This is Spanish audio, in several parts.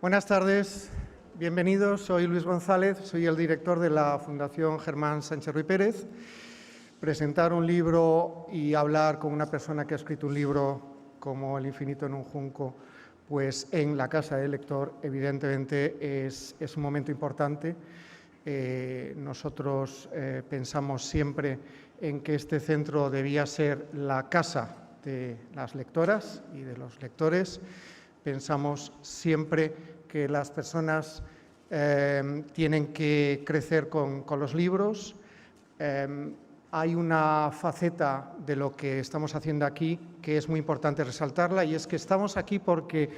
Buenas tardes, bienvenidos. Soy Luis González, soy el director de la Fundación Germán Sánchez Ruy Pérez. Presentar un libro y hablar con una persona que ha escrito un libro como El infinito en un junco, pues en la Casa del Lector, evidentemente es un momento importante. Nosotros pensamos siempre en que este centro debía ser la casa de las lectoras y de los lectores. Pensamos siempre que las personas tienen que crecer con los libros. Hay una faceta de lo que estamos haciendo aquí que es muy importante resaltarla, y es que estamos aquí porque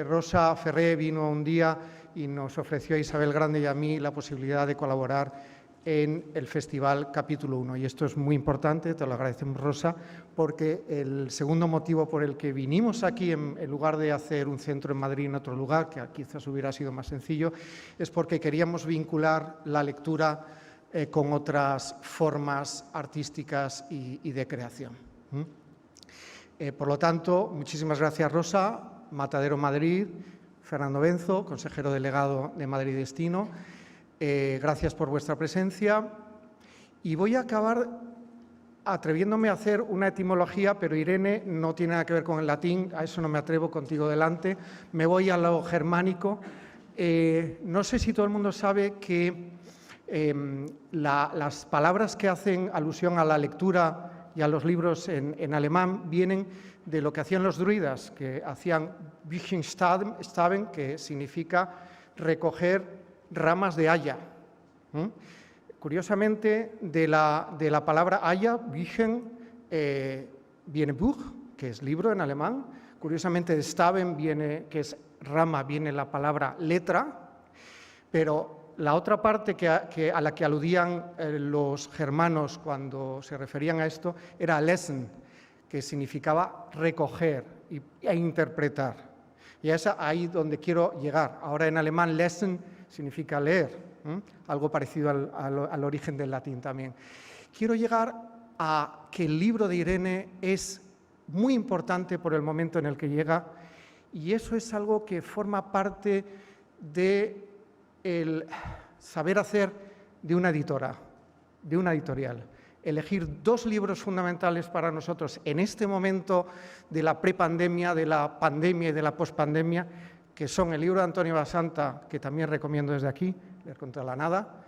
Rosa Ferré vino un día y nos ofreció a Isabel Grande y a mí la posibilidad de colaborar en el Festival Capítulo 1. Y esto es muy importante, te lo agradecemos, Rosa, porque el segundo motivo por el que vinimos aquí, en lugar de hacer un centro en Madrid en otro lugar, que quizás hubiera sido más sencillo, es porque queríamos vincular la lectura con otras formas artísticas y de creación. Por lo tanto, muchísimas gracias, Rosa, Matadero Madrid, Fernando Benzo, consejero delegado de Madrid Destino. Gracias por vuestra presencia. Y voy a acabar atreviéndome a hacer una etimología, pero Irene no tiene nada que ver con el latín, a eso no me atrevo contigo delante. Me voy a lo germánico. No sé si todo el mundo sabe que las palabras que hacen alusión a la lectura y a los libros en alemán vienen de lo que hacían los druidas, que hacían Büchenstaben, que significa recoger ramas de haya. Curiosamente, de la palabra haya, Büchen, viene Buch, que es libro en alemán. Curiosamente, de Staben, que es rama, viene la palabra letra, pero la otra parte a la que aludían los germanos cuando se referían a esto era lesen, que significaba recoger e interpretar. Y es ahí donde quiero llegar. Ahora en alemán lesen significa leer, algo parecido al origen del latín también. Quiero llegar a que el libro de Irene es muy importante por el momento en el que llega, y eso es algo que forma parte de el saber hacer de una editora, de una editorial. Elegir dos libros fundamentales para nosotros en este momento de la prepandemia, de la pandemia y de la pospandemia, que son el libro de Antonio Basanta, que también recomiendo desde aquí, Leer contra la nada,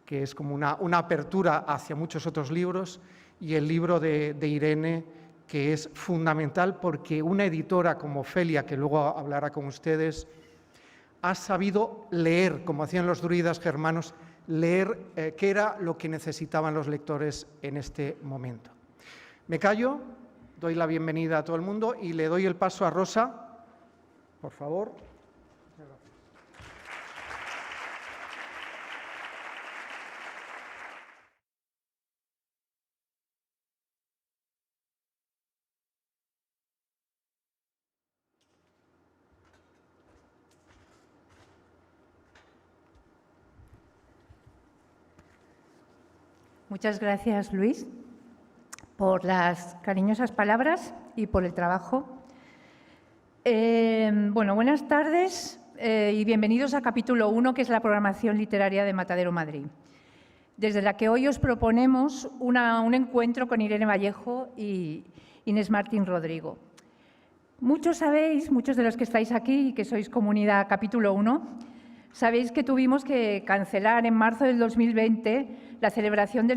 que es como una apertura hacia muchos otros libros, y el libro de Irene, que es fundamental porque una editora como Ofelia, que luego hablará con ustedes, ha sabido leer, como hacían los druidas germanos, leer qué era lo que necesitaban los lectores en este momento. Me callo, doy la bienvenida a todo el mundo y le doy el paso a Rosa, por favor. Muchas gracias, Luis, por las cariñosas palabras y por el trabajo. Buenas tardes y bienvenidos a Capítulo 1, que es la programación literaria de Matadero Madrid, desde la que hoy os proponemos un encuentro con Irene Vallejo y Inés Martín Rodrigo. Muchos de los que estáis aquí y que sois comunidad Capítulo 1, sabéis que tuvimos que cancelar en marzo del 2020 la celebración de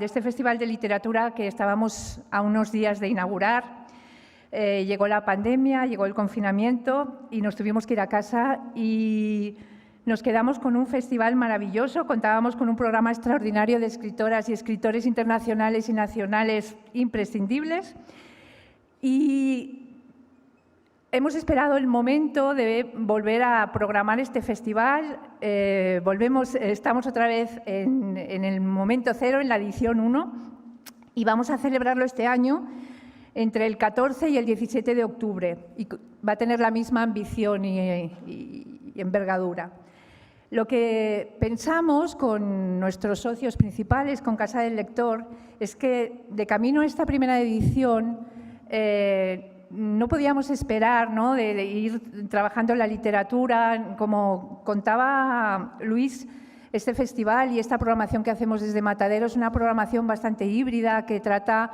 este festival de literatura que estábamos a unos días de inaugurar. Llegó la pandemia, llegó el confinamiento y nos tuvimos que ir a casa, y nos quedamos con un festival maravilloso. Contábamos con un programa extraordinario de escritoras y escritores internacionales y nacionales imprescindibles, y hemos esperado el momento de volver a programar este festival. Estamos otra vez en el momento cero, en la edición 1, y vamos a celebrarlo este año entre el 14 y el 17 de octubre. Y va a tener la misma ambición y envergadura. Lo que pensamos con nuestros socios principales, con Casa del Lector, es que de camino a esta primera edición no podíamos esperar, ¿no?, de ir trabajando en la literatura. Como contaba Luis, este festival y esta programación que hacemos desde Matadero es una programación bastante híbrida que trata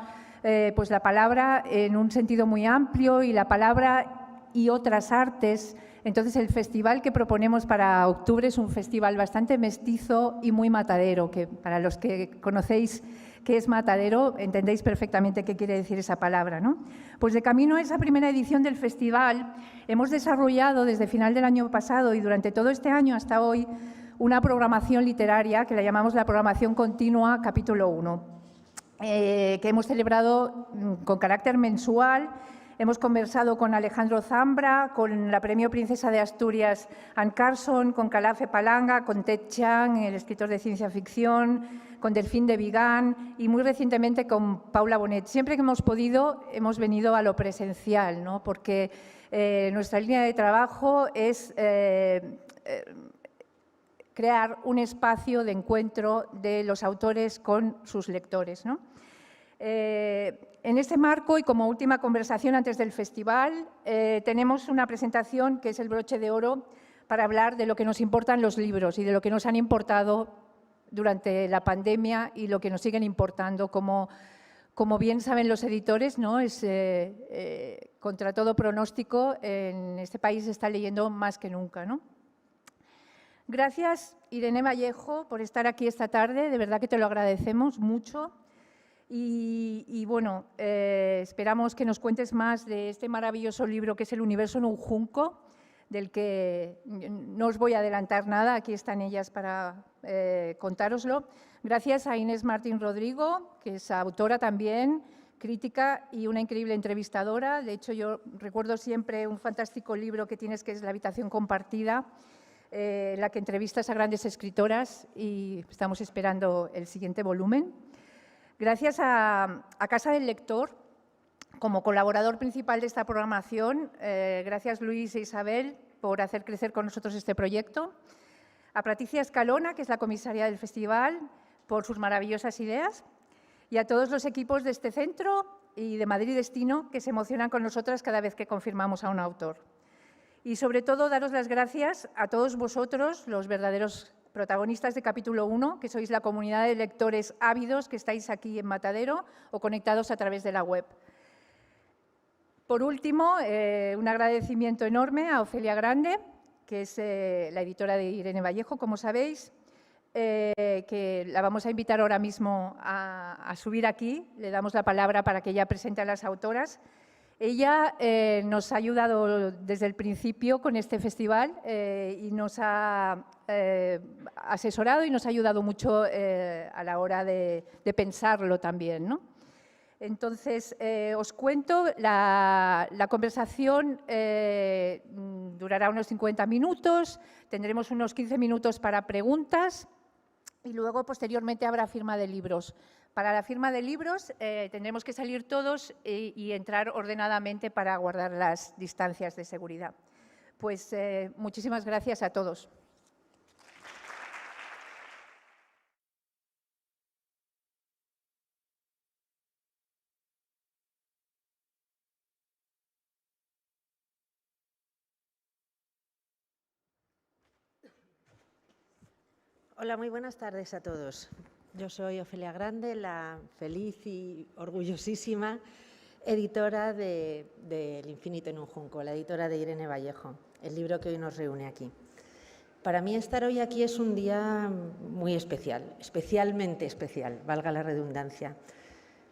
pues la palabra en un sentido muy amplio y la palabra y otras artes. Entonces, el festival que proponemos para octubre es un festival bastante mestizo y muy matadero, que para los que conocéis qué es Matadero, entendéis perfectamente qué quiere decir esa palabra, ¿no? Pues de camino a esa primera edición del festival, hemos desarrollado desde final del año pasado y durante todo este año hasta hoy una programación literaria que la llamamos la programación continua capítulo 1, que hemos celebrado con carácter mensual. Hemos conversado con Alejandro Zambra, con la Premio Princesa de Asturias Anne Carson, con Calafe Palanga, con Ted Chiang, el escritor de ciencia ficción, con Delfín de Vigan y muy recientemente con Paula Bonet. Siempre que hemos podido, hemos venido a lo presencial, ¿no?, porque nuestra línea de trabajo es crear un espacio de encuentro de los autores con sus lectores, ¿no? En este marco y como última conversación antes del festival, tenemos una presentación que es el broche de oro para hablar de lo que nos importan los libros y de lo que nos han importado durante la pandemia y lo que nos siguen importando. Como bien saben los editores, ¿no?, es, contra todo pronóstico, en este país se está leyendo más que nunca, ¿no? Gracias, Irene Vallejo, por estar aquí esta tarde. De verdad que te lo agradecemos mucho. Y bueno, esperamos que nos cuentes más de este maravilloso libro que es El universo en un junco, del que no os voy a adelantar nada, aquí están ellas para contároslo. Gracias a Inés Martín Rodrigo, que es autora también, crítica y una increíble entrevistadora. De hecho, yo recuerdo siempre un fantástico libro que tienes, que es La habitación compartida, la que entrevistas a grandes escritoras, y estamos esperando el siguiente volumen. Gracias a Casa del Lector, como colaborador principal de esta programación. Gracias, Luis e Isabel, por hacer crecer con nosotros este proyecto. A Patricia Escalona, que es la comisaria del festival, por sus maravillosas ideas. Y a todos los equipos de este centro y de Madrid Destino, que se emocionan con nosotras cada vez que confirmamos a un autor. Y sobre todo, daros las gracias a todos vosotros, los verdaderos protagonistas de capítulo 1, que sois la comunidad de lectores ávidos que estáis aquí en Matadero o conectados a través de la web. Por último, un agradecimiento enorme a Ofelia Grande, que es la editora de Irene Vallejo, como sabéis, que la vamos a invitar ahora mismo a subir aquí. Le damos la palabra para que ella presente a las autoras. Ella nos ha ayudado desde el principio con este festival y nos ha asesorado y nos ha ayudado mucho a la hora de pensarlo también, ¿no? Entonces, os cuento, la conversación durará unos 50 minutos, tendremos unos 15 minutos para preguntas y luego, posteriormente, habrá firma de libros. Para la firma de libros tendremos que salir todos y entrar ordenadamente para guardar las distancias de seguridad. Pues muchísimas gracias a todos. Hola, muy buenas tardes a todos. Yo soy Ofelia Grande, la feliz y orgullosísima editora de El infinito en un junco, la editora de Irene Vallejo, el libro que hoy nos reúne aquí. Para mí estar hoy aquí es un día muy especial, especialmente especial, valga la redundancia.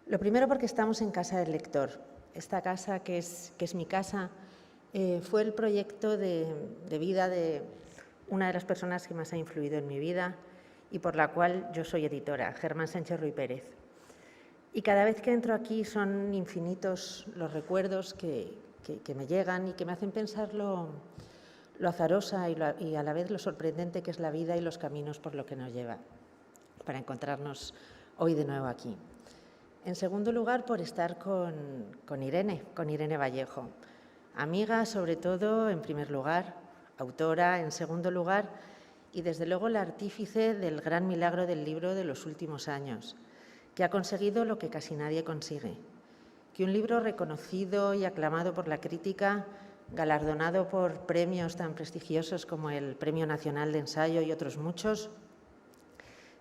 Lo primero porque estamos en Casa del Lector. Esta casa, que es mi casa, fue el proyecto de vida de una de las personas que más ha influido en mi vida y por la cual yo soy editora, Germán Sánchez Ruy Pérez. Y cada vez que entro aquí son infinitos los recuerdos que me llegan y que me hacen pensar lo azarosa y a la vez lo sorprendente que es la vida y los caminos por lo que nos lleva, para encontrarnos hoy de nuevo aquí. En segundo lugar, por estar con Irene Vallejo, amiga sobre todo en primer lugar, autora en segundo lugar y desde luego la artífice del gran milagro del libro de los últimos años, que ha conseguido lo que casi nadie consigue, que un libro reconocido y aclamado por la crítica, galardonado por premios tan prestigiosos como el Premio Nacional de Ensayo y otros muchos,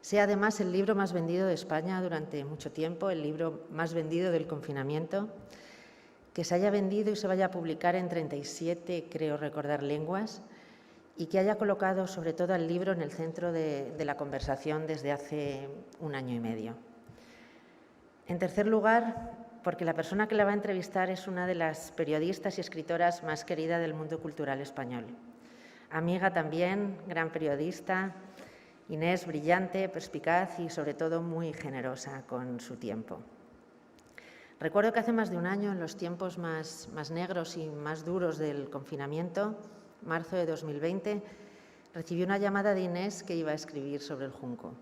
sea además el libro más vendido de España durante mucho tiempo, el libro más vendido del confinamiento, que se haya vendido y se vaya a publicar en 37, creo recordar, lenguas, y que haya colocado sobre todo el libro en el centro de la conversación desde hace 1 año y medio. En tercer lugar, porque la persona que la va a entrevistar es una de las periodistas y escritoras más queridas del mundo cultural español. Amiga también, gran periodista, Inés, brillante, perspicaz y sobre todo muy generosa con su tiempo. Recuerdo que hace más de 1 año, en los tiempos más negros y más duros del confinamiento, marzo de 2020, recibí una llamada de Inés que iba a escribir sobre el junco.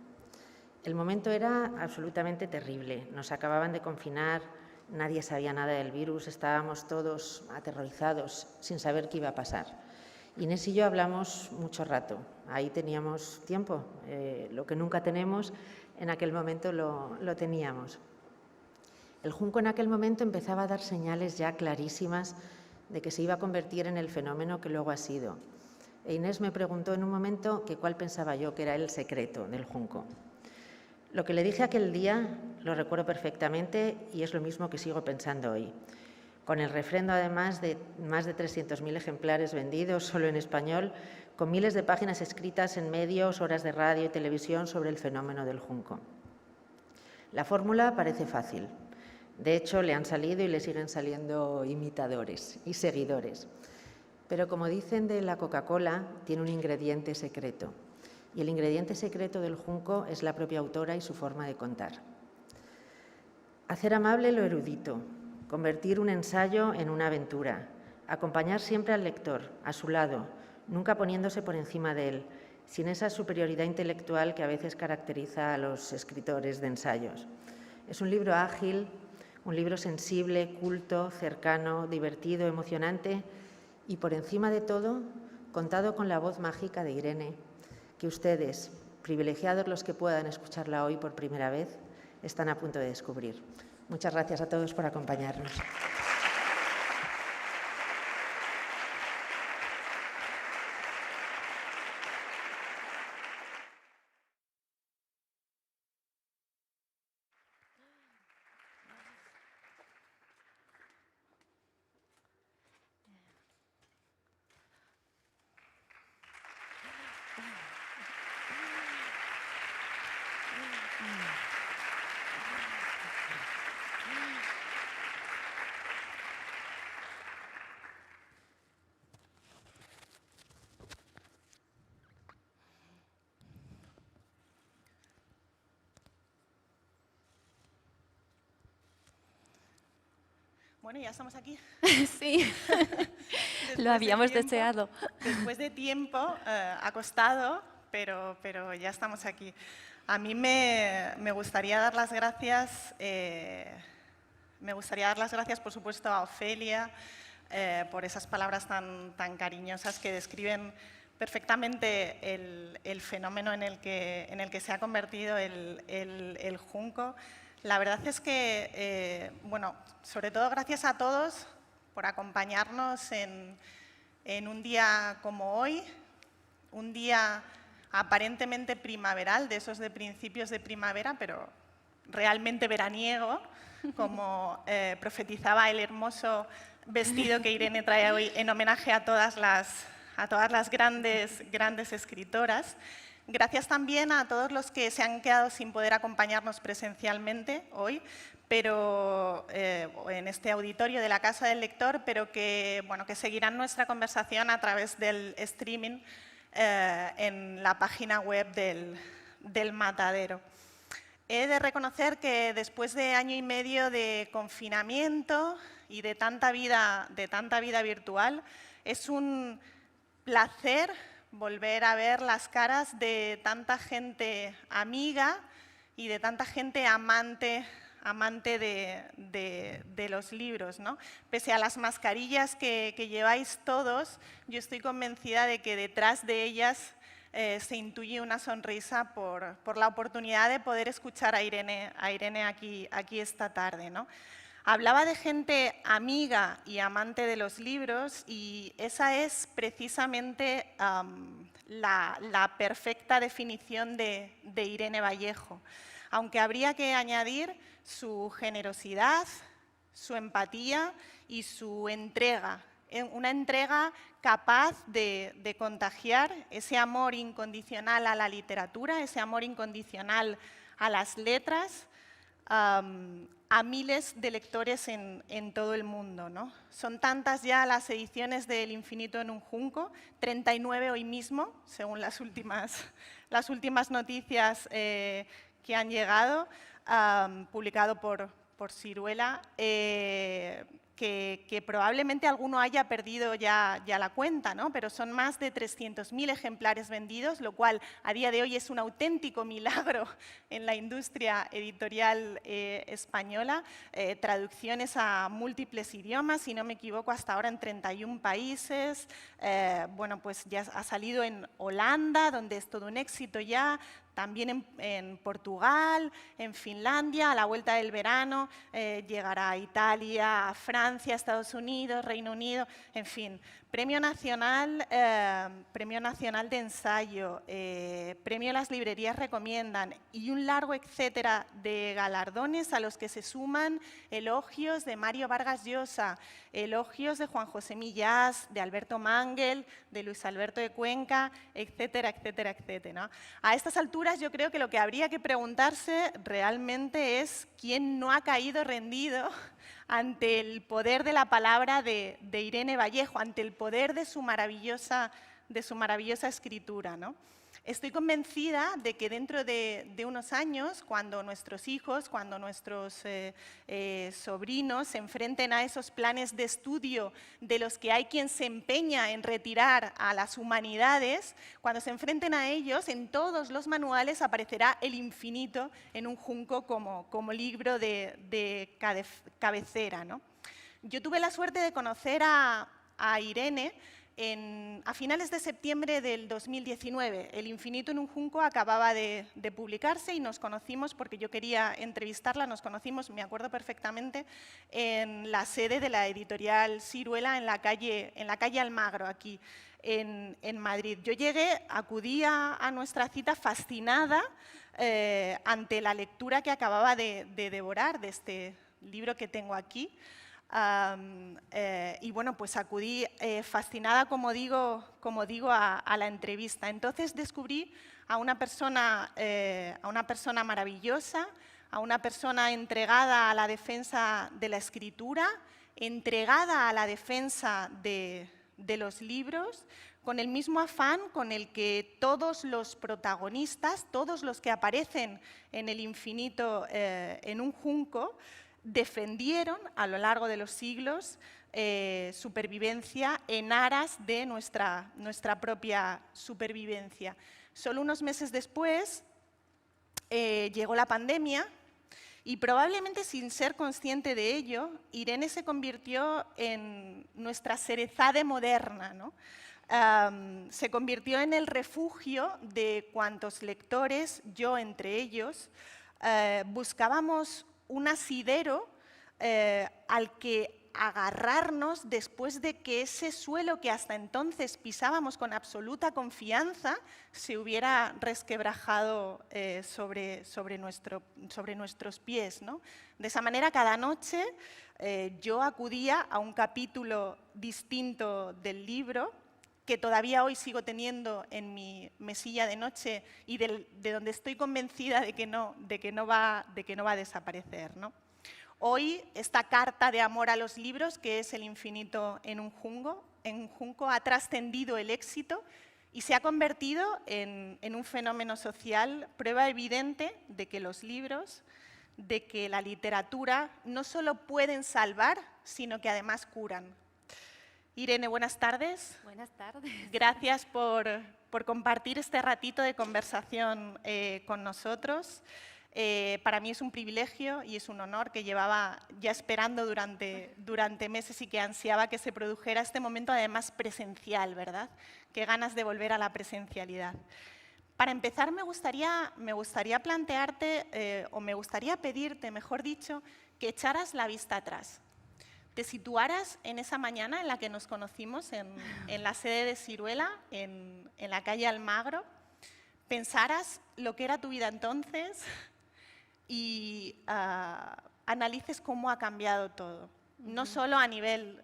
El momento era absolutamente terrible. Nos acababan de confinar, nadie sabía nada del virus, estábamos todos aterrorizados, sin saber qué iba a pasar. Inés y yo hablamos mucho rato, ahí teníamos tiempo, lo que nunca tenemos, en aquel momento lo teníamos. El junco en aquel momento empezaba a dar señales ya clarísimas de que se iba a convertir en el fenómeno que luego ha sido. E Inés me preguntó en un momento que cuál pensaba yo que era el secreto del junco. Lo que le dije aquel día lo recuerdo perfectamente y es lo mismo que sigo pensando hoy. Con el refrendo, además, de más de 300.000 ejemplares vendidos solo en español, con miles de páginas escritas en medios, horas de radio y televisión sobre el fenómeno del junco. La fórmula parece fácil. De hecho, le han salido y le siguen saliendo imitadores y seguidores. Pero como dicen de la Coca-Cola, tiene un ingrediente secreto. Y el ingrediente secreto del junco es la propia autora y su forma de contar. Hacer amable lo erudito, convertir un ensayo en una aventura, acompañar siempre al lector, a su lado, nunca poniéndose por encima de él, sin esa superioridad intelectual que a veces caracteriza a los escritores de ensayos. Es un libro ágil, un libro sensible, culto, cercano, divertido, emocionante y, por encima de todo, contado con la voz mágica de Irene, que ustedes, privilegiados los que puedan escucharla hoy por primera vez, están a punto de descubrir. Muchas gracias a todos por acompañarnos. Bueno, ya estamos aquí. Sí, lo habíamos deseado. Después de tiempo, ha costado, pero ya estamos aquí. A mí me gustaría dar las gracias, por supuesto, a Ofelia por esas palabras tan cariñosas que describen perfectamente el fenómeno en el que se ha convertido el junco. La verdad es que, bueno, sobre todo gracias a todos por acompañarnos en un día como hoy, un día aparentemente primaveral, de esos de principios de primavera, pero realmente veraniego, como profetizaba el hermoso vestido que Irene trae hoy en homenaje a todas las grandes escritoras. Gracias también a todos los que se han quedado sin poder acompañarnos presencialmente hoy, pero en este auditorio de la Casa del Lector, pero que seguirán nuestra conversación a través del streaming en la página web del Matadero. He de reconocer que después de 1 año y medio de confinamiento y de tanta vida virtual, es un placer volver a ver las caras de tanta gente amiga y de tanta gente amante de los libros, ¿no? Pese a las mascarillas que lleváis todos, yo estoy convencida de que detrás de ellas se intuye una sonrisa por la oportunidad de poder escuchar a Irene aquí esta tarde, ¿no? Hablaba de gente amiga y amante de los libros y esa es precisamente la perfecta definición de Irene Vallejo, aunque habría que añadir su generosidad, su empatía y su entrega, una entrega capaz de contagiar ese amor incondicional a la literatura, ese amor incondicional a las letras, a miles de lectores en todo el mundo, ¿no? Son tantas ya las ediciones de El infinito en un junco, 39 hoy mismo, según las últimas noticias que han llegado, publicado por Siruela, que probablemente alguno haya perdido ya la cuenta, ¿no? Pero son más de 300.000 ejemplares vendidos, lo cual a día de hoy es un auténtico milagro en la industria editorial española. Traducciones a múltiples idiomas, si no me equivoco, hasta ahora en 31 países. Bueno, pues ya ha salido en Holanda, donde es todo un éxito ya. También en Portugal, en Finlandia, a la vuelta del verano, llegará a Italia, a Francia, a Estados Unidos, Reino Unido, en fin. Premio Nacional de Ensayo, Premio Las Librerías Recomiendan y un largo etcétera de galardones a los que se suman elogios de Mario Vargas Llosa, elogios de Juan José Millás, de Alberto Mangel, de Luis Alberto de Cuenca, etcétera, etcétera, etcétera, ¿no? A estas alturas yo creo que lo que habría que preguntarse realmente es quién no ha caído rendido ante el poder de la palabra de Irene Vallejo, ante el poder de su maravillosa escritura, ¿no? Estoy convencida de que dentro de unos años, cuando nuestros hijos, cuando nuestros sobrinos se enfrenten a esos planes de estudio de los que hay quien se empeña en retirar a las humanidades, cuando se enfrenten a ellos, en todos los manuales aparecerá El infinito en un junco como libro de cabecera, ¿no? Yo tuve la suerte de conocer a Irene a finales de septiembre del 2019. El infinito en un junco acababa de publicarse y nos conocimos porque yo quería entrevistarla. Nos conocimos, me acuerdo perfectamente, en la sede de la editorial Siruela en la calle Almagro, aquí en Madrid. Yo acudí a nuestra cita fascinada ante la lectura que acababa de devorar de este libro que tengo aquí. Y bueno, pues acudí fascinada, como digo, a la entrevista. Entonces descubrí a una persona maravillosa, a una persona entregada a la defensa de la escritura, entregada a la defensa de los libros, con el mismo afán con el que todos los protagonistas, todos los que aparecen en El infinito en un junco, defendieron a lo largo de los siglos supervivencia en aras de nuestra propia supervivencia. Solo unos meses después llegó la pandemia y probablemente sin ser consciente de ello, Irene se convirtió en nuestra Sherezade moderna, ¿no? Se convirtió en el refugio de cuantos lectores, yo entre ellos, buscábamos un asidero al que agarrarnos después de que ese suelo que hasta entonces pisábamos con absoluta confianza se hubiera resquebrajado sobre nuestros pies, ¿no? De esa manera, cada noche yo acudía a un capítulo distinto del libro que todavía hoy sigo teniendo en mi mesilla de noche y de donde estoy convencida de que no va a desaparecer, ¿no? Hoy, esta carta de amor a los libros, que es El infinito en un junco, ha trascendido el éxito y se ha convertido en un fenómeno social, prueba evidente de que los libros, de que la literatura no solo pueden salvar, sino que además curan. Irene, buenas tardes. Buenas tardes. Gracias por compartir este ratito de conversación con nosotros. Para mí es un privilegio y es un honor que llevaba ya esperando durante meses y que ansiaba que se produjera este momento, además presencial, ¿verdad? Qué ganas de volver a la presencialidad. Para empezar, me gustaría plantearte, o me gustaría pedirte, mejor dicho, que echaras la vista atrás, te situaras en esa mañana en la que nos conocimos en la sede de Siruela, en la calle Almagro, pensaras lo que era tu vida entonces y analices cómo ha cambiado todo. No solo a nivel,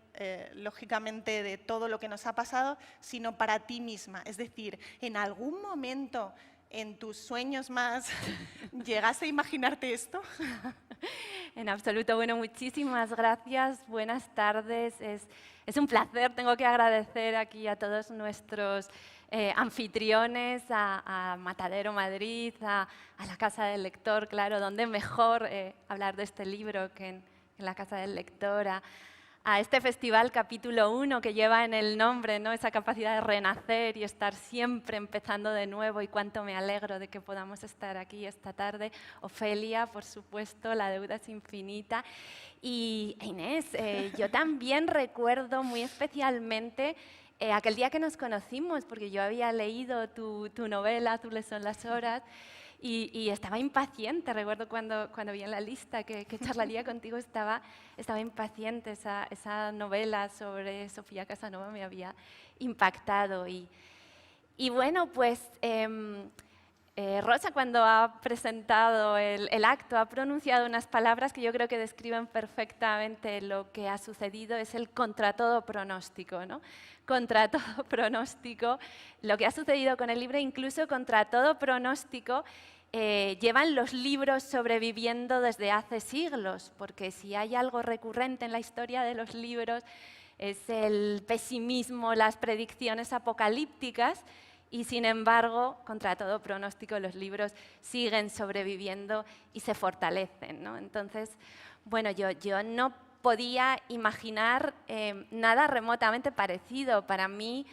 lógicamente, de todo lo que nos ha pasado, sino para ti misma. Es decir, en algún momento en tus sueños más, ¿llegaste a imaginarte esto? En absoluto. Bueno, muchísimas gracias. Buenas tardes. Es un placer. Tengo que agradecer aquí a todos nuestros anfitriones, a Matadero Madrid, a la Casa del Lector, claro, donde mejor hablar de este libro que en la Casa del Lector, a este festival Capítulo 1 que lleva en el nombre, ¿no?, esa capacidad de renacer y estar siempre empezando de nuevo, y cuánto me alegro de que podamos estar aquí esta tarde. Ofelia, por supuesto, La deuda es infinita. Y Inés, yo también recuerdo muy especialmente aquel día que nos conocimos, porque yo había leído tu novela Azules son las horas, y estaba impaciente. Recuerdo cuando vi en la lista que charlaría contigo, estaba impaciente. Esa novela sobre Sofía Casanova me había impactado. Y bueno, pues Rosa, cuando ha presentado el acto, ha pronunciado unas palabras que yo creo que describen perfectamente lo que ha sucedido. Es el contra todo pronóstico, ¿no? Contra todo pronóstico, lo que ha sucedido con el libro, incluso contra todo pronóstico, llevan los libros sobreviviendo desde hace siglos, porque si hay algo recurrente en la historia de los libros es el pesimismo, las predicciones apocalípticas, y sin embargo, contra todo pronóstico, los libros siguen sobreviviendo y se fortalecen, ¿no? Entonces, bueno, yo no podía imaginar nada remotamente parecido. Para mí,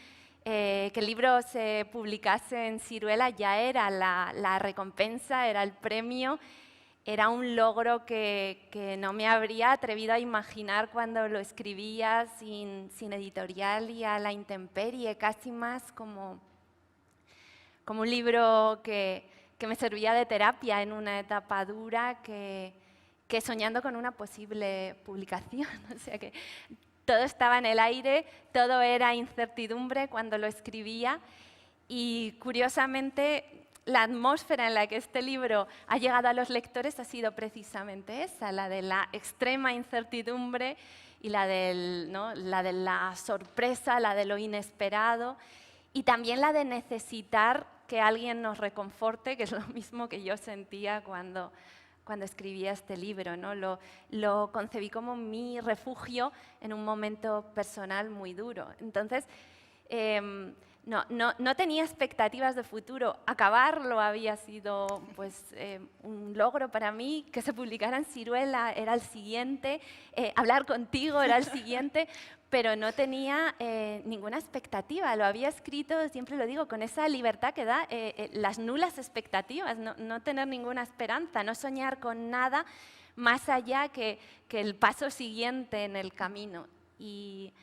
que el libro se publicase en Siruela ya era la recompensa, era el premio, era un logro que no me habría atrevido a imaginar cuando lo escribía sin editorial y a la intemperie, casi más como un libro que me servía de terapia en una etapa dura, que soñando con una posible publicación. O sea que todo estaba en el aire, todo era incertidumbre cuando lo escribía, y curiosamente la atmósfera en la que este libro ha llegado a los lectores ha sido precisamente esa, la de la extrema incertidumbre y la de la sorpresa, la de lo inesperado, y también la de necesitar que alguien nos reconforte, que es lo mismo que yo sentía cuando escribía este libro, ¿no? Lo concebí como mi refugio en un momento personal muy duro. Entonces, no tenía expectativas de futuro. Acabarlo había sido pues, un logro para mí. Que se publicara en Siruela era el siguiente, hablar contigo era el siguiente, pero no tenía ninguna expectativa. Lo había escrito, siempre lo digo, con esa libertad que da las nulas expectativas, no tener ninguna esperanza, no soñar con nada más allá que el paso siguiente en el camino. Y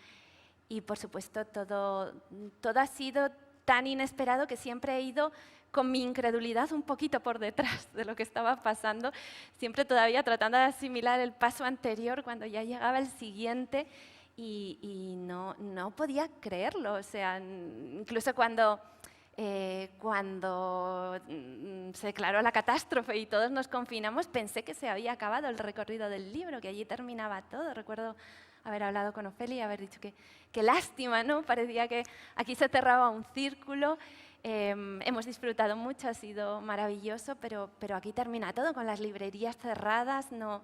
por supuesto, todo ha sido tan inesperado que siempre he ido con mi incredulidad un poquito por detrás de lo que estaba pasando, siempre todavía tratando de asimilar el paso anterior cuando ya llegaba el siguiente, y no podía creerlo. O sea, incluso cuando se declaró la catástrofe y todos nos confinamos, pensé que se había acabado el recorrido del libro, que allí terminaba todo. Recuerdo haber hablado con Ofelia y haber dicho que lástima, ¿no? Parecía que aquí se cerraba un círculo. Hemos disfrutado mucho, ha sido maravilloso, pero aquí termina todo, con las librerías cerradas. No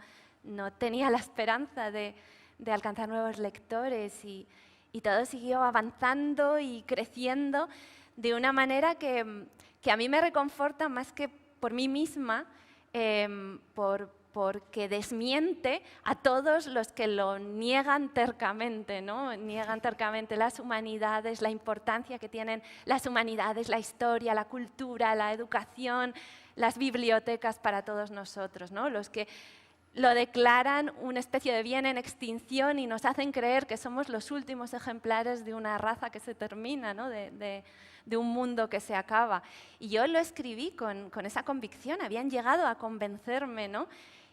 tenía la esperanza de alcanzar nuevos lectores, y todo siguió avanzando y creciendo de una manera que a mí me reconforta más que por mí misma, porque desmiente a todos los que lo niegan tercamente, ¿no? Niegan tercamente las humanidades, la importancia que tienen las humanidades, la historia, la cultura, la educación, las bibliotecas para todos nosotros, ¿no? Los que lo declaran una especie de bien en extinción y nos hacen creer que somos los últimos ejemplares de una raza que se termina, ¿no? de un mundo que se acaba. Y yo lo escribí con esa convicción, habían llegado a convencerme, ¿no?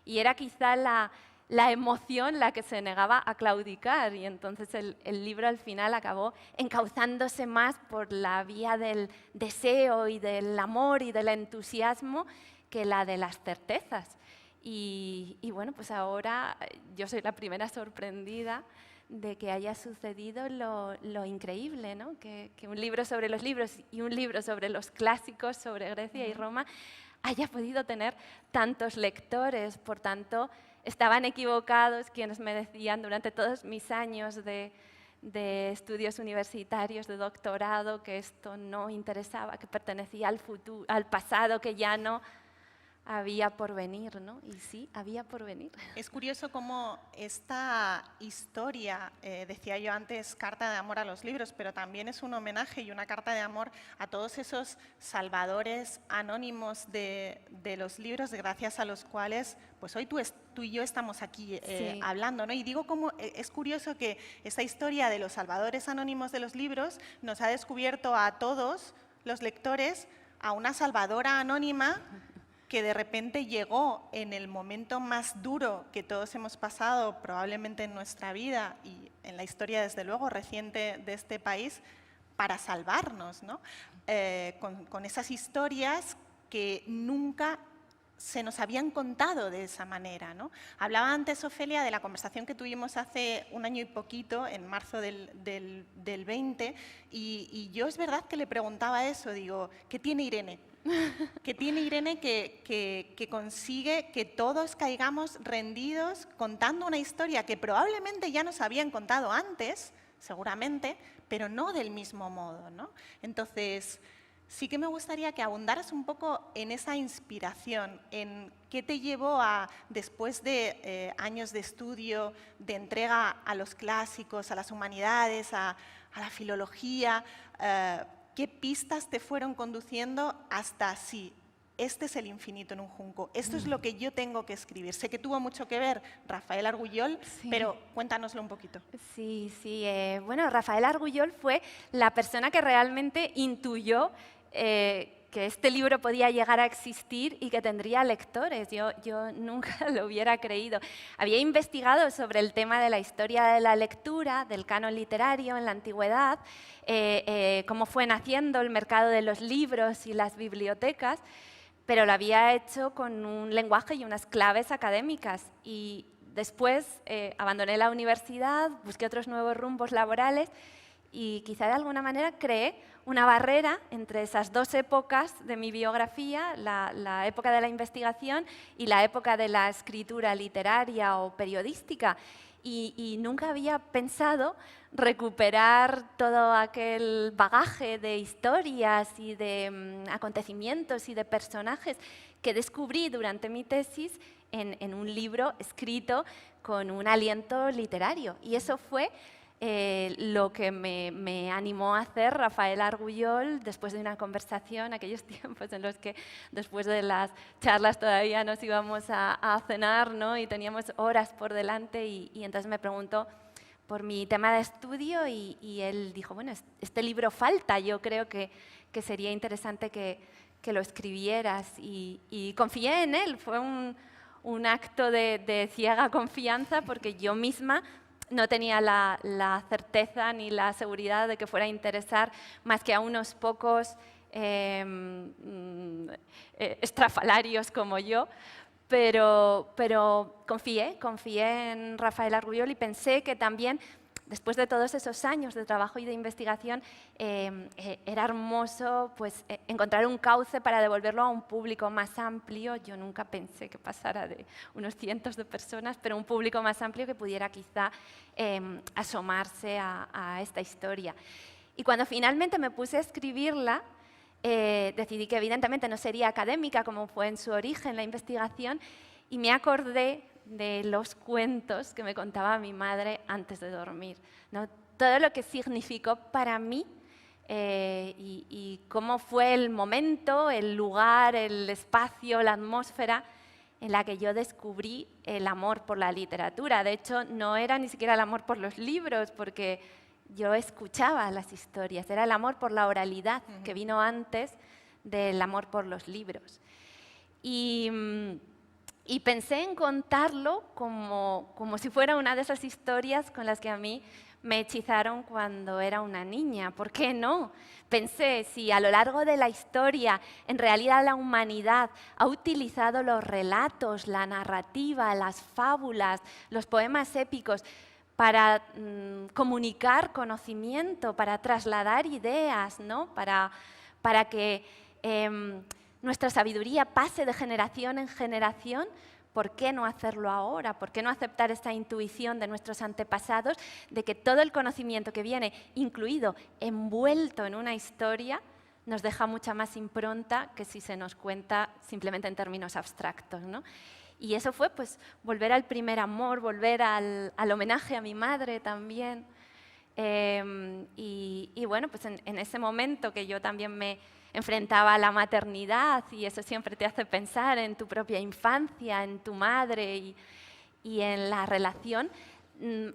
Y era quizá la la emoción la que se negaba a claudicar, y entonces el libro al final acabó encauzándose más por la vía del deseo y del amor y del entusiasmo que la de las certezas. Y bueno, pues ahora yo soy la primera sorprendida de que haya sucedido lo increíble, ¿no? Que un libro sobre los libros y un libro sobre los clásicos, sobre Grecia y Roma, haya podido tener tantos lectores. Por tanto, estaban equivocados quienes me decían durante todos mis años de estudios universitarios, de doctorado, que esto no interesaba, que pertenecía al futuro, al pasado, que ya no había por venir, ¿no? Y sí, había por venir. Es curioso cómo esta historia, decía yo antes, carta de amor a los libros, pero también es un homenaje y una carta de amor a todos esos salvadores anónimos de los libros, gracias a los cuales pues hoy tú y yo estamos aquí Sí. hablando, ¿no? Y digo cómo es curioso que esta historia de los salvadores anónimos de los libros nos ha descubierto a todos los lectores a una salvadora anónima que de repente llegó en el momento más duro que todos hemos pasado probablemente en nuestra vida y en la historia, desde luego, reciente de este país, para salvarnos, ¿no? Con esas historias que nunca se nos habían contado de esa manera, ¿no? Hablaba antes, Ofelia, de la conversación que tuvimos hace un año y poquito, en marzo del 20, y yo es verdad que le preguntaba eso, digo, ¿qué tiene Irene? ¿Qué tiene Irene que consigue que todos caigamos rendidos contando una historia que probablemente ya nos habían contado antes, seguramente, pero no del mismo modo, ¿no? Entonces, sí que me gustaría que abundaras un poco en esa inspiración, en qué te llevó a, después de años de estudio, de entrega a los clásicos, a las humanidades, a la filología, ¿qué pistas te fueron conduciendo hasta sí? Este es el infinito en un junco. Esto es lo que yo tengo que escribir. Sé que tuvo mucho que ver Rafael Argullol, Sí. pero cuéntanoslo un poquito. Sí, sí. Bueno, Rafael Argullol fue la persona que realmente intuyó que este libro podía llegar a existir y que tendría lectores. Yo nunca lo hubiera creído. Había investigado sobre el tema de la historia de la lectura, del canon literario en la antigüedad, cómo fue naciendo el mercado de los libros y las bibliotecas, pero lo había hecho con un lenguaje y unas claves académicas. Y después abandoné la universidad, busqué otros nuevos rumbos laborales y quizá de alguna manera creé una barrera entre esas dos épocas de mi biografía, la época de la investigación y la época de la escritura literaria o periodística. Y nunca había pensado recuperar todo aquel bagaje de historias y de acontecimientos y de personajes que descubrí durante mi tesis en un libro escrito con un aliento literario. Y eso fue lo que me animó a hacer Rafael Argullol después de una conversación, aquellos tiempos en los que después de las charlas todavía nos íbamos a cenar, ¿no? Y teníamos horas por delante y entonces me preguntó por mi tema de estudio y él dijo, bueno, este libro falta, yo creo que sería interesante que lo escribieras y confié en él, fue un acto de ciega confianza porque yo misma no tenía la certeza ni la seguridad de que fuera a interesar más que a unos pocos estrafalarios como yo, pero confié en Rafael Argullol y pensé que también, después de todos esos años de trabajo y de investigación, era hermoso pues, encontrar un cauce para devolverlo a un público más amplio. Yo nunca pensé que pasara de unos cientos de personas, pero un público más amplio que pudiera quizá asomarse a esta historia. Y cuando finalmente me puse a escribirla, decidí que evidentemente no sería académica como fue en su origen la investigación y me acordé de los cuentos que me contaba mi madre antes de dormir, ¿no? Todo lo que significó para mí y cómo fue el momento, el lugar, el espacio, la atmósfera en la que yo descubrí el amor por la literatura. De hecho, no era ni siquiera el amor por los libros, porque yo escuchaba las historias, era el amor por la oralidad que Y pensé en contarlo como si fuera una de esas historias con las que a mí me hechizaron cuando era una niña. ¿Por qué no? Pensé, si a lo largo de la historia, en realidad la humanidad ha utilizado los relatos, la narrativa, las fábulas, los poemas épicos para comunicar conocimiento, para trasladar ideas, ¿no? para que nuestra sabiduría pase de generación en generación, ¿por qué no hacerlo ahora? ¿Por qué no aceptar esta intuición de nuestros antepasados de que todo el conocimiento que viene incluido, envuelto en una historia, nos deja mucha más impronta que si se nos cuenta simplemente en términos abstractos, ¿no? Y eso fue pues volver al primer amor, volver al homenaje a mi madre también. Y bueno, pues en ese momento que yo también me enfrentaba a la maternidad, y eso siempre te hace pensar en tu propia infancia, en tu madre y en la relación,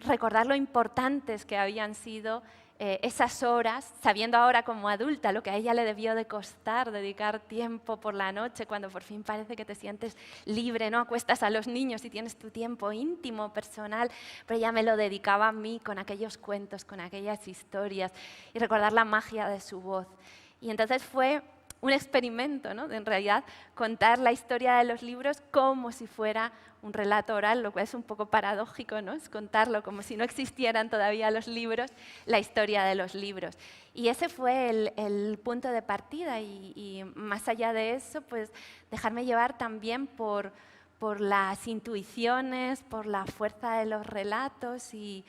recordar lo importantes que habían sido esas horas, sabiendo ahora como adulta lo que a ella le debió de costar dedicar tiempo por la noche cuando por fin parece que te sientes libre, ¿no? Acuestas a los niños y tienes tu tiempo íntimo, personal, pero ella me lo dedicaba a mí con aquellos cuentos, con aquellas historias, y recordar la magia de su voz. Y entonces fue un experimento, ¿no? De, en realidad, contar la historia de los libros como si fuera un relato oral, lo cual es un poco paradójico, ¿no? Es contarlo como si no existieran todavía los libros, la historia de los libros. Y ese fue el punto de partida, y más allá de eso, pues dejarme llevar también por las intuiciones, por la fuerza de los relatos y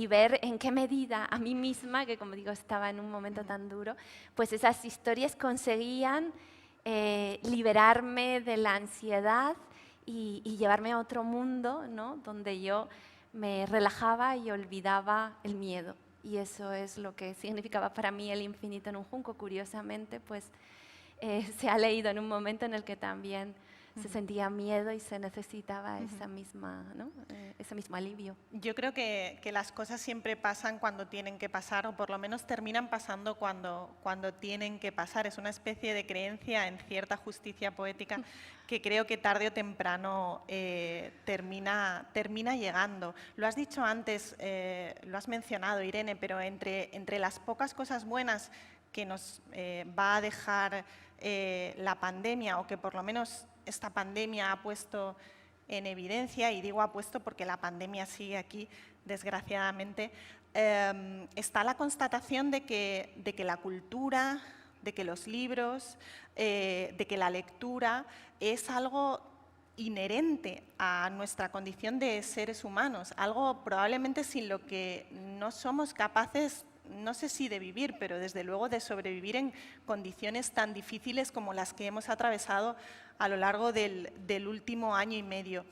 ver en qué medida a mí misma, que como digo estaba en un momento tan duro, pues esas historias conseguían liberarme de la ansiedad y llevarme a otro mundo, ¿no? Donde yo me relajaba y olvidaba el miedo. Y eso es lo que significaba para mí El infinito en un junco. Curiosamente, pues se ha leído en un momento en el que también se sentía miedo y se necesitaba esa misma, ¿no? Ese mismo alivio. Yo creo que las cosas siempre pasan cuando tienen que pasar, o por lo menos terminan pasando cuando tienen que pasar. Es una especie de creencia en cierta justicia poética que creo que tarde o temprano termina llegando. Lo has dicho antes, lo has mencionado, Irene, pero entre las pocas cosas buenas que nos va a dejar la pandemia, o que por lo menos esta pandemia ha puesto en evidencia, y digo ha puesto porque la pandemia sigue aquí, desgraciadamente, está la constatación de que la cultura, de que los libros, de que la lectura es algo inherente a nuestra condición de seres humanos, algo probablemente sin lo que no somos capaces, no sé si de vivir, pero desde luego de sobrevivir en condiciones tan difíciles como las que hemos atravesado a lo largo del último año y medio.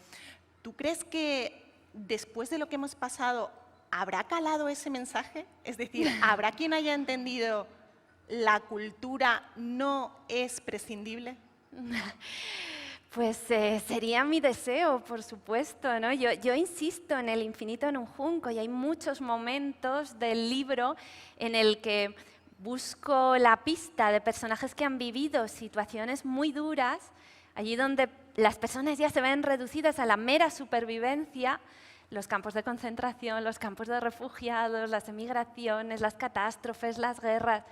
¿Tú crees que después de lo que hemos pasado habrá calado ese mensaje? Es decir, ¿habrá quien haya entendido la cultura no es prescindible? Pues sería mi deseo, por supuesto, ¿no? Yo insisto en El infinito en un junco, y hay muchos momentos del libro en el que busco la pista de personajes que han vivido situaciones muy duras, allí donde las personas ya se ven reducidas a la mera supervivencia, los campos de concentración, los campos de refugiados, las emigraciones, las catástrofes, las guerras.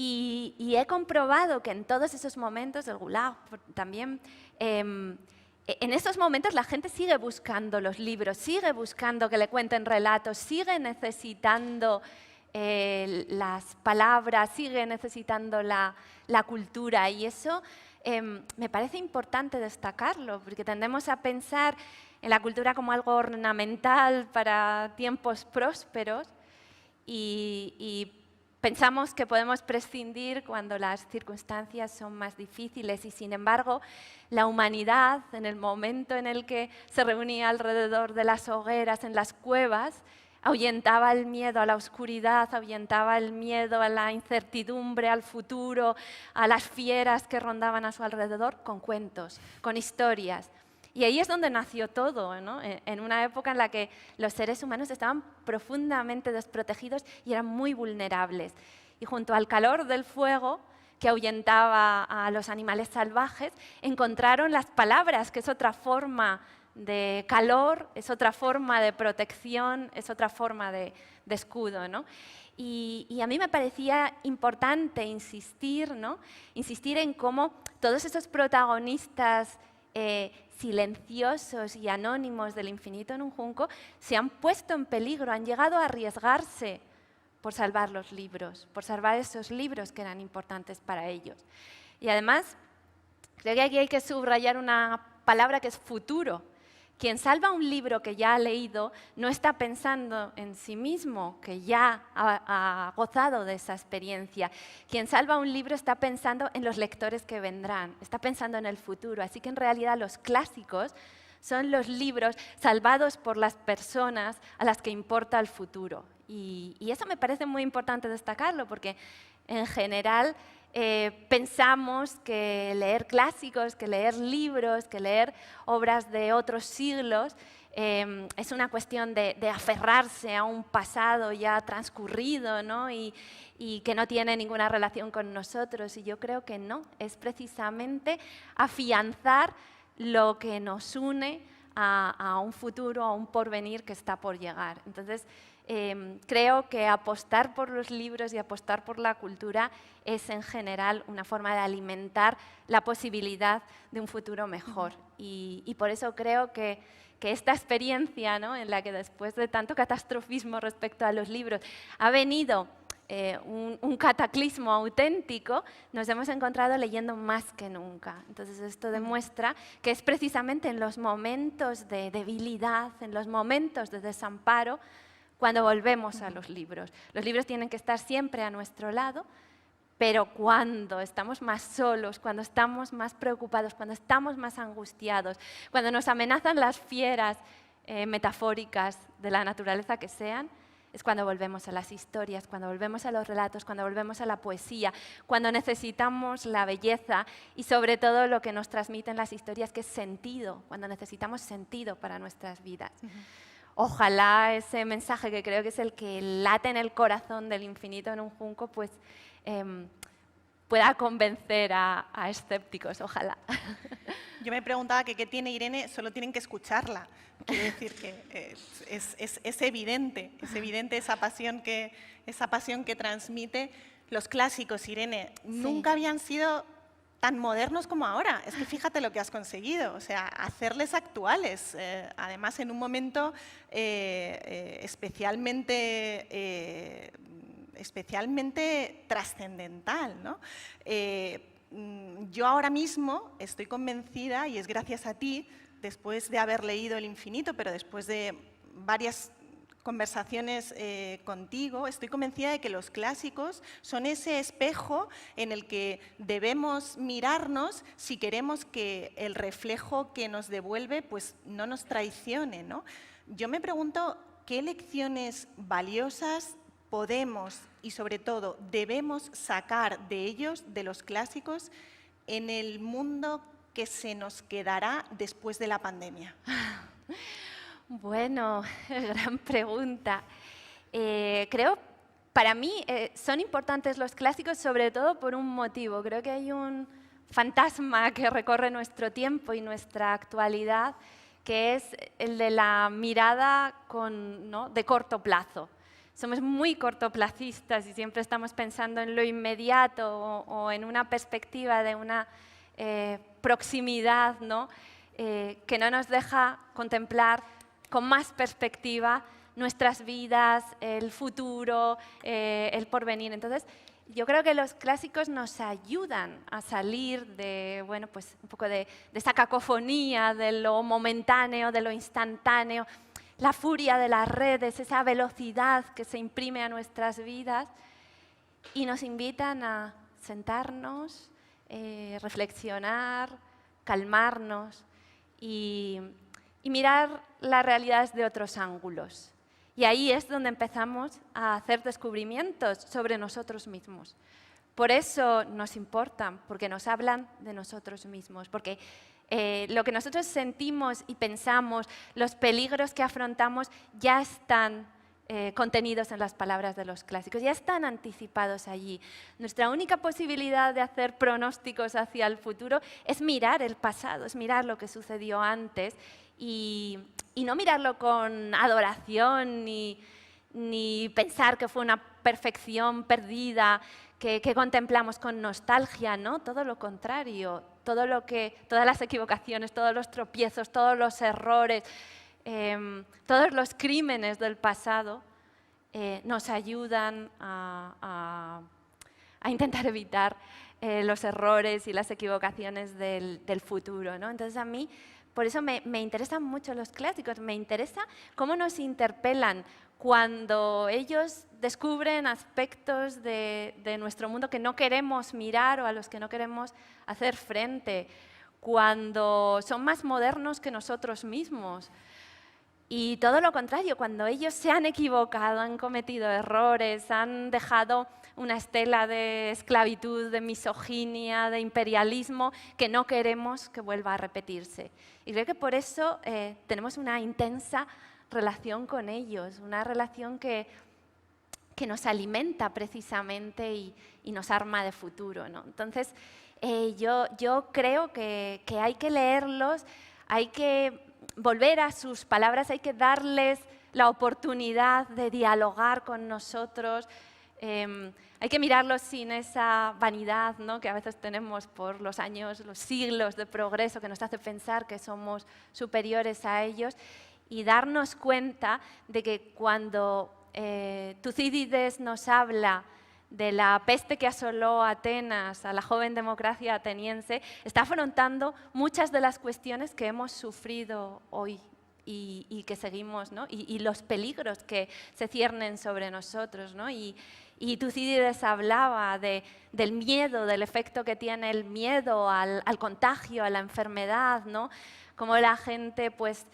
Y he comprobado que en todos esos momentos, el Gulag también, en esos momentos la gente sigue buscando los libros, sigue buscando que le cuenten relatos, sigue necesitando las palabras, sigue necesitando la cultura, y eso me parece importante destacarlo, porque tendemos a pensar en la cultura como algo ornamental para tiempos prósperos y pensamos que podemos prescindir cuando las circunstancias son más difíciles, y sin embargo la humanidad, en el momento en el que se reunía alrededor de las hogueras en las cuevas, ahuyentaba el miedo a la oscuridad, ahuyentaba el miedo a la incertidumbre, al futuro, a las fieras que rondaban a su alrededor, con cuentos, con historias. Y ahí es donde nació todo, ¿no? En una época en la que los seres humanos estaban profundamente desprotegidos y eran muy vulnerables. Y junto al calor del fuego que ahuyentaba a los animales salvajes, encontraron las palabras, que es otra forma de calor, es otra forma de protección, es otra forma de escudo, ¿no? Y a mí me parecía importante insistir, ¿no? Insistir en cómo todos esos protagonistas silenciosos y anónimos del infinito en un junco se han puesto en peligro, han llegado a arriesgarse por salvar los libros, por salvar esos libros que eran importantes para ellos. Y además, creo que aquí hay que subrayar una palabra que es futuro. Quien salva un libro que ya ha leído no está pensando en sí mismo, que ya ha gozado de esa experiencia. Quien salva un libro está pensando en los lectores que vendrán, está pensando en el futuro. Así que en realidad los clásicos son los libros salvados por las personas a las que importa el futuro. Y eso me parece muy importante destacarlo, porque en general pensamos que leer clásicos, que leer libros, que leer obras de otros siglos es una cuestión de aferrarse a un pasado ya transcurrido, ¿no? y que no tiene ninguna relación con nosotros. Y yo creo que no, es precisamente afianzar lo que nos une a un futuro, a un porvenir que está por llegar. Entonces, creo que apostar por los libros y apostar por la cultura es en general una forma de alimentar la posibilidad de un futuro mejor. Y por eso creo que esta experiencia, ¿no?, en la que después de tanto catastrofismo respecto a los libros ha venido un cataclismo auténtico, nos hemos encontrado leyendo más que nunca. Entonces esto demuestra que es precisamente en los momentos de debilidad, en los momentos de desamparo, cuando volvemos a los libros. Los libros tienen que estar siempre a nuestro lado, pero cuando estamos más solos, cuando estamos más preocupados, cuando estamos más angustiados, cuando nos amenazan las fieras metafóricas de la naturaleza que sean, es cuando volvemos a las historias, cuando volvemos a los relatos, cuando volvemos a la poesía, cuando necesitamos la belleza y sobre todo lo que nos transmiten las historias, que es sentido, cuando necesitamos sentido para nuestras vidas. Ojalá ese mensaje, que creo que es el que late en el corazón del infinito en un junco, pues pueda convencer a escépticos, ojalá. Yo me preguntaba que qué tiene Irene, solo tienen que escucharla. Quiero decir que es evidente esa pasión que transmite. Los clásicos, Irene, nunca habían sido tan modernos como ahora. Es que fíjate lo que has conseguido, o sea, hacerles actuales, además en un momento especialmente trascendental, ¿no? Yo ahora mismo estoy convencida, y es gracias a ti, después de haber leído El infinito, pero después de varias conversaciones contigo, estoy convencida de que los clásicos son ese espejo en el que debemos mirarnos si queremos que el reflejo que nos devuelve pues, no nos traicione, ¿no? Yo me pregunto qué lecciones valiosas podemos y sobre todo debemos sacar de ellos, de los clásicos, en el mundo que se nos quedará después de la pandemia. Bueno, gran pregunta. Creo, para mí, son importantes los clásicos sobre todo por un motivo. Creo que hay un fantasma que recorre nuestro tiempo y nuestra actualidad, que es el de la mirada de corto plazo. Somos muy cortoplacistas y siempre estamos pensando en lo inmediato o en una perspectiva de una proximidad, ¿no? Que no nos deja contemplar con más perspectiva nuestras vidas, el futuro, el porvenir. Entonces, yo creo que los clásicos nos ayudan a salir de, bueno, pues un poco de esa cacofonía, de lo momentáneo, de lo instantáneo, la furia de las redes, esa velocidad que se imprime a nuestras vidas, y nos invitan a sentarnos, reflexionar, calmarnos y mirar las realidades de otros ángulos. Y ahí es donde empezamos a hacer descubrimientos sobre nosotros mismos. Por eso nos importan, porque nos hablan de nosotros mismos, porque lo que nosotros sentimos y pensamos, los peligros que afrontamos ya están contenidos en las palabras de los clásicos, ya están anticipados allí. Nuestra única posibilidad de hacer pronósticos hacia el futuro es mirar el pasado, es mirar lo que sucedió antes y no mirarlo con adoración ni pensar que fue una perfección perdida, que contemplamos con nostalgia, ¿no? Todo lo contrario, todas las equivocaciones, todos los tropiezos, todos los errores, todos los crímenes del pasado nos ayudan a intentar evitar los errores y las equivocaciones del futuro, ¿no? Entonces a mí, por eso me interesan mucho los clásicos, me interesa cómo nos interpelan cuando ellos descubren aspectos de nuestro mundo que no queremos mirar o a los que no queremos hacer frente, cuando son más modernos que nosotros mismos. Y todo lo contrario, cuando ellos se han equivocado, han cometido errores, han dejado una estela de esclavitud, de misoginia, de imperialismo, que no queremos que vuelva a repetirse. Y creo que por eso tenemos una intensa relación con ellos, una relación que nos alimenta precisamente y nos arma de futuro, ¿no? Entonces, yo creo que hay que leerlos, hay que volver a sus palabras, hay que darles la oportunidad de dialogar con nosotros, hay que mirarlos sin esa vanidad, ¿no?, que a veces tenemos por los años, los siglos de progreso que nos hace pensar que somos superiores a ellos y darnos cuenta de que cuando Tucídides nos habla de la peste que asoló Atenas, a la joven democracia ateniense, está afrontando muchas de las cuestiones que hemos sufrido hoy y que seguimos, ¿no? y los peligros que se ciernen sobre nosotros, ¿no? Y Tucídides hablaba del miedo, del efecto que tiene el miedo al contagio, a la enfermedad, ¿no? Cómo la gente pues,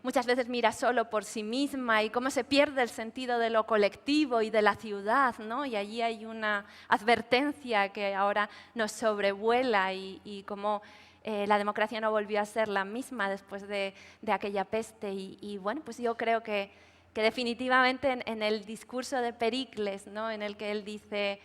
muchas veces mira solo por sí misma y cómo se pierde el sentido de lo colectivo y de la ciudad, ¿no? Y allí hay una advertencia que ahora nos sobrevuela y cómo la democracia no volvió a ser la misma después de aquella peste. Y bueno, pues yo creo que definitivamente en el discurso de Pericles, ¿no?, en el que él dice: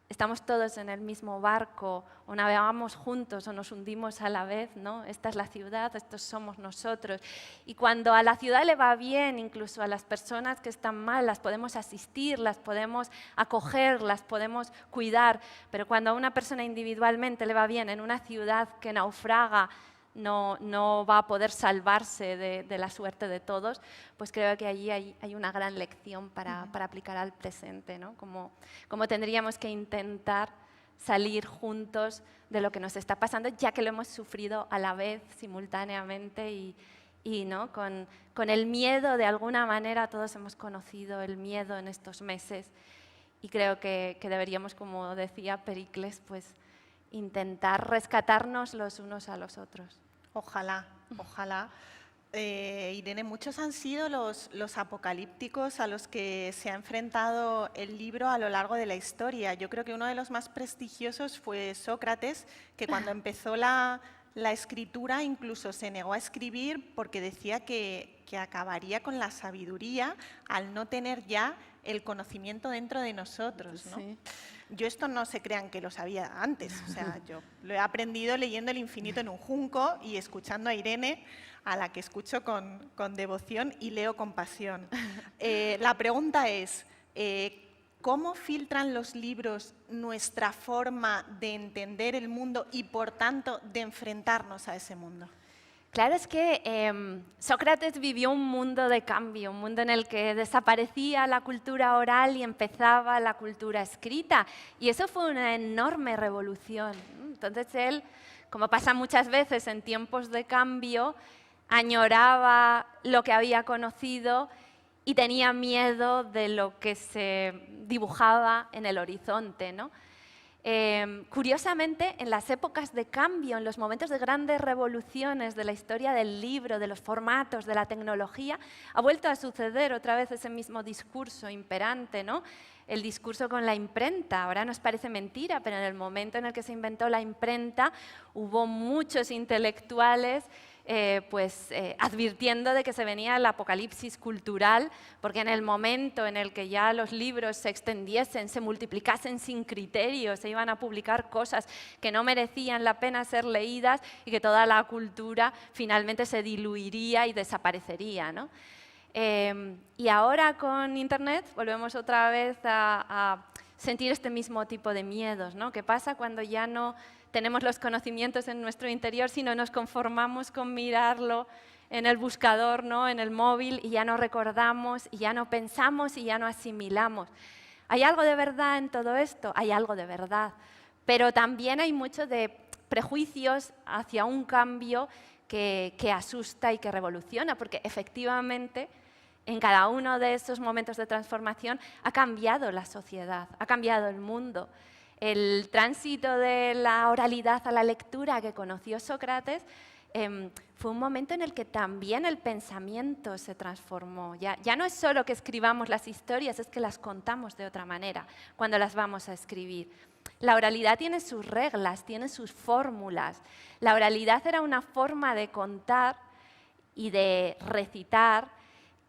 estamos todos en el mismo barco, o navegamos juntos o nos hundimos a la vez, ¿no? Esta es la ciudad, estos somos nosotros. Y cuando a la ciudad le va bien, incluso a las personas que están mal, las podemos asistir, las podemos acoger, las podemos cuidar, pero cuando a una persona individualmente le va bien en una ciudad que naufraga, no va a poder salvarse de la suerte de todos, pues creo que allí hay una gran lección para aplicar al presente, ¿no? Como tendríamos que intentar salir juntos de lo que nos está pasando, ya que lo hemos sufrido a la vez, simultáneamente, y ¿no?, con el miedo, de alguna manera, todos hemos conocido el miedo en estos meses, y creo que deberíamos, como decía Pericles, pues intentar rescatarnos los unos a los otros. Ojalá, ojalá. Irene, muchos han sido los apocalípticos a los que se ha enfrentado el libro a lo largo de la historia. Yo creo que uno de los más prestigiosos fue Sócrates, que cuando empezó la escritura incluso se negó a escribir porque decía que acabaría con la sabiduría al no tener ya el conocimiento dentro de nosotros, ¿no? Sí. Yo esto no se crean que lo sabía antes, o sea, yo lo he aprendido leyendo El infinito en un junco y escuchando a Irene, a la que escucho con devoción y leo con pasión. La pregunta es, ¿cómo filtran los libros nuestra forma de entender el mundo y, por tanto, de enfrentarnos a ese mundo? Claro, es que Sócrates vivió un mundo de cambio, un mundo en el que desaparecía la cultura oral y empezaba la cultura escrita. Y eso fue una enorme revolución. Entonces él, como pasa muchas veces en tiempos de cambio, añoraba lo que había conocido y tenía miedo de lo que se dibujaba en el horizonte, ¿no? Curiosamente, en las épocas de cambio, en los momentos de grandes revoluciones de la historia del libro, de los formatos, de la tecnología, ha vuelto a suceder otra vez ese mismo discurso imperante, ¿no? El discurso con la imprenta. Ahora nos parece mentira, pero en el momento en el que se inventó la imprenta hubo muchos intelectuales advirtiendo de que se venía el apocalipsis cultural, porque en el momento en el que ya los libros se extendiesen, se multiplicasen sin criterio, se iban a publicar cosas que no merecían la pena ser leídas y que toda la cultura finalmente se diluiría y desaparecería, ¿no? Y ahora con Internet volvemos otra vez a sentir este mismo tipo de miedos, ¿no? ¿Qué pasa cuando ya no tenemos los conocimientos en nuestro interior, sino nos conformamos con mirarlo en el buscador, ¿no? En el móvil, y ya no recordamos, y ya no pensamos, y ya no asimilamos? ¿Hay algo de verdad en todo esto? Hay algo de verdad, pero también hay mucho de prejuicios hacia un cambio que asusta y que revoluciona, porque efectivamente en cada uno de esos momentos de transformación ha cambiado la sociedad, ha cambiado el mundo. El tránsito de la oralidad a la lectura que conoció Sócrates fue un momento en el que también el pensamiento se transformó. Ya no es solo que escribamos las historias, es que las contamos de otra manera cuando las vamos a escribir. La oralidad tiene sus reglas, tiene sus fórmulas. La oralidad era una forma de contar y de recitar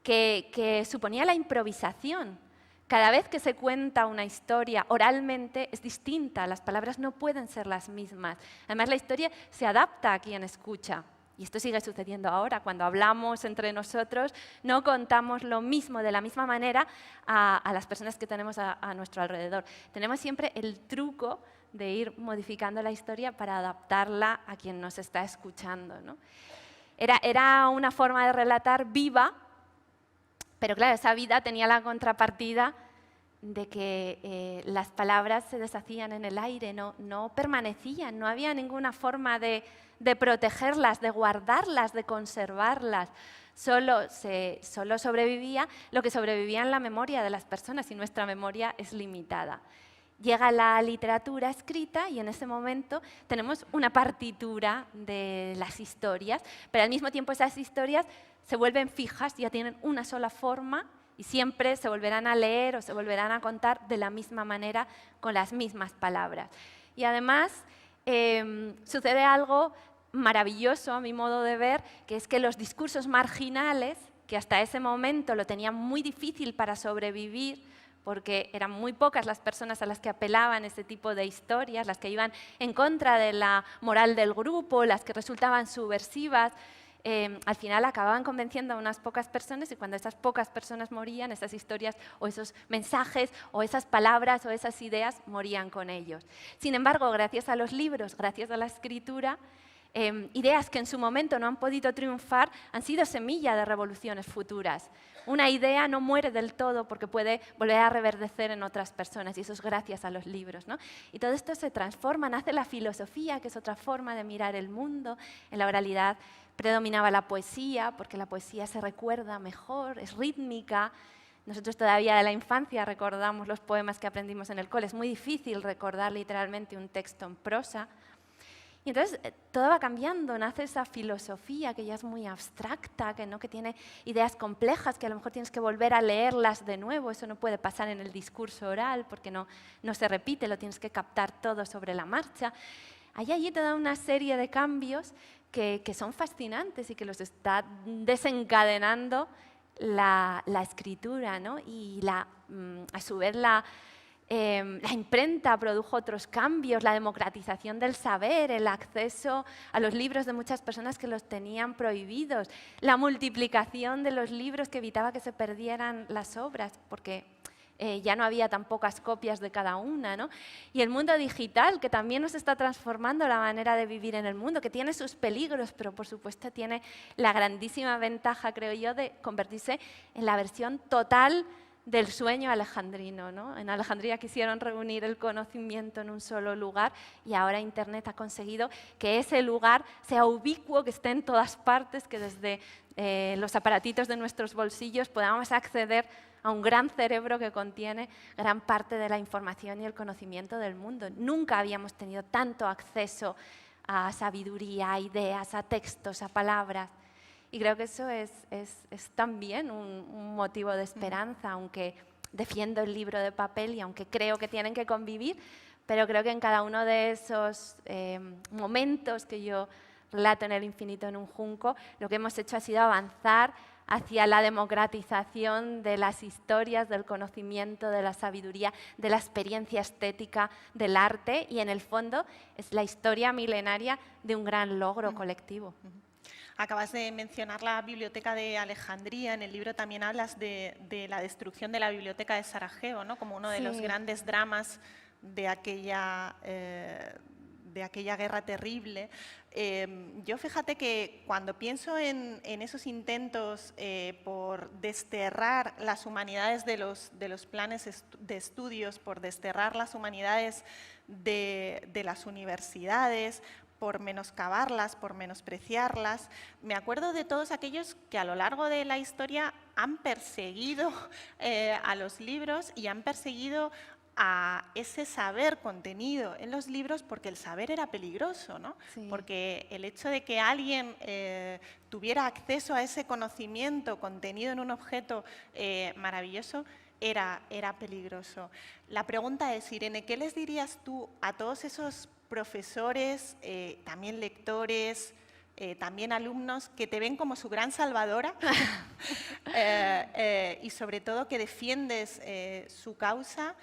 que suponía la improvisación. Cada vez que se cuenta una historia oralmente es distinta, las palabras no pueden ser las mismas. Además, la historia se adapta a quien escucha. Y esto sigue sucediendo ahora. Cuando hablamos entre nosotros, no contamos lo mismo, de la misma manera, a las personas que tenemos a nuestro alrededor. Tenemos siempre el truco de ir modificando la historia para adaptarla a quien nos está escuchando, ¿no? Era una forma de relatar viva, pero claro, esa vida tenía la contrapartida de que las palabras se deshacían en el aire, no permanecían, no había ninguna forma de protegerlas, de guardarlas, de conservarlas. Solo sobrevivía lo que sobrevivía en la memoria de las personas, y nuestra memoria es limitada. Llega la literatura escrita y en ese momento tenemos una partitura de las historias, pero al mismo tiempo esas historias se vuelven fijas, ya tienen una sola forma y siempre se volverán a leer o se volverán a contar de la misma manera, con las mismas palabras. Y además sucede algo maravilloso a mi modo de ver, que es que los discursos marginales, que hasta ese momento lo tenían muy difícil para sobrevivir, porque eran muy pocas las personas a las que apelaban ese tipo de historias, las que iban en contra de la moral del grupo, las que resultaban subversivas, al final acababan convenciendo a unas pocas personas, y cuando esas pocas personas morían, esas historias o esos mensajes o esas palabras o esas ideas morían con ellos. Sin embargo, gracias a los libros, gracias a la escritura, ideas que en su momento no han podido triunfar han sido semilla de revoluciones futuras. Una idea no muere del todo porque puede volver a reverdecer en otras personas, y eso es gracias a los libros, ¿no? Y todo esto se transforma, nace la filosofía, que es otra forma de mirar el mundo. En la oralidad predominaba la poesía, porque la poesía se recuerda mejor, es rítmica. Nosotros todavía de la infancia recordamos los poemas que aprendimos en el cole. Es muy difícil recordar literalmente un texto en prosa. Y entonces todo va cambiando, nace esa filosofía que ya es muy abstracta, que tiene ideas complejas, que a lo mejor tienes que volver a leerlas de nuevo. Eso no puede pasar en el discurso oral porque no se repite, lo tienes que captar todo sobre la marcha. Hay allí toda una serie de cambios que son fascinantes y que los está desencadenando la escritura, ¿no? Y a su vez la imprenta produjo otros cambios, la democratización del saber, el acceso a los libros de muchas personas que los tenían prohibidos, la multiplicación de los libros que evitaba que se perdieran las obras, porque ya no había tan pocas copias de cada una, ¿no? Y el mundo digital, que también nos está transformando la manera de vivir en el mundo, que tiene sus peligros, pero por supuesto tiene la grandísima ventaja, creo yo, de convertirse en la versión total del sueño alejandrino, ¿no? En Alejandría quisieron reunir el conocimiento en un solo lugar, y ahora Internet ha conseguido que ese lugar sea ubicuo, que esté en todas partes, que desde los aparatitos de nuestros bolsillos podamos acceder a un gran cerebro que contiene gran parte de la información y el conocimiento del mundo. Nunca habíamos tenido tanto acceso a sabiduría, a ideas, a textos, a palabras. Y creo que eso es también un motivo de esperanza, aunque defiendo el libro de papel y aunque creo que tienen que convivir, pero creo que en cada uno de esos momentos que yo relato en el infinito en un junco, lo que hemos hecho ha sido avanzar hacia la democratización de las historias, del conocimiento, de la sabiduría, de la experiencia estética, del arte, y en el fondo es la historia milenaria de un gran logro colectivo. Acabas de mencionar la biblioteca de Alejandría. En el libro también hablas de la destrucción de la biblioteca de Sarajevo, ¿no? Como uno de los grandes dramas de aquella guerra terrible. Yo fíjate que cuando pienso en esos intentos por desterrar las humanidades de los planes de estudios, por desterrar las humanidades de las universidades, por menoscabarlas, por menospreciarlas. Me acuerdo de todos aquellos que a lo largo de la historia han perseguido a los libros y han perseguido a ese saber contenido en los libros, porque el saber era peligroso, ¿no? Sí. Porque el hecho de que alguien tuviera acceso a ese conocimiento contenido en un objeto maravilloso era peligroso. La pregunta es, Irene, ¿qué les dirías tú a todos esos profesores, también lectores, también alumnos que te ven como su gran salvadora y sobre todo que defiendes su causa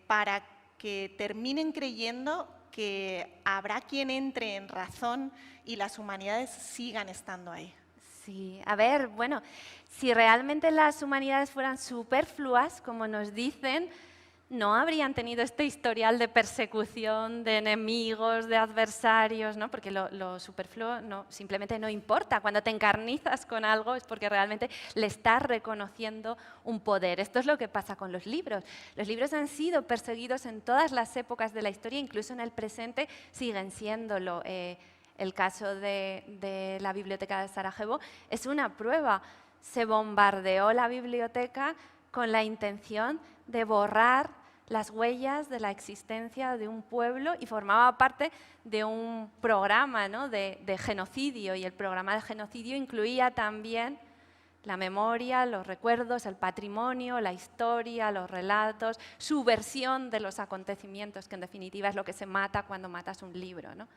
para que terminen creyendo que habrá quien entre en razón y las humanidades sigan estando ahí? Sí, a ver, bueno, si realmente las humanidades fueran superfluas, como nos dicen, no habrían tenido este historial de persecución, de enemigos, de adversarios, ¿no? Porque lo superfluo simplemente no importa. Cuando te encarnizas con algo es porque realmente le estás reconociendo un poder. Esto es lo que pasa con los libros. Los libros han sido perseguidos en todas las épocas de la historia, incluso en el presente siguen siéndolo. El caso de la biblioteca de Sarajevo es una prueba. Se bombardeó la biblioteca con la intención de borrar las huellas de la existencia de un pueblo y formaba parte de un programa, ¿no? de genocidio, y el programa de genocidio incluía también la memoria, los recuerdos, el patrimonio, la historia, los relatos, su versión de los acontecimientos, que en definitiva es lo que se mata cuando matas un libro, ¿no?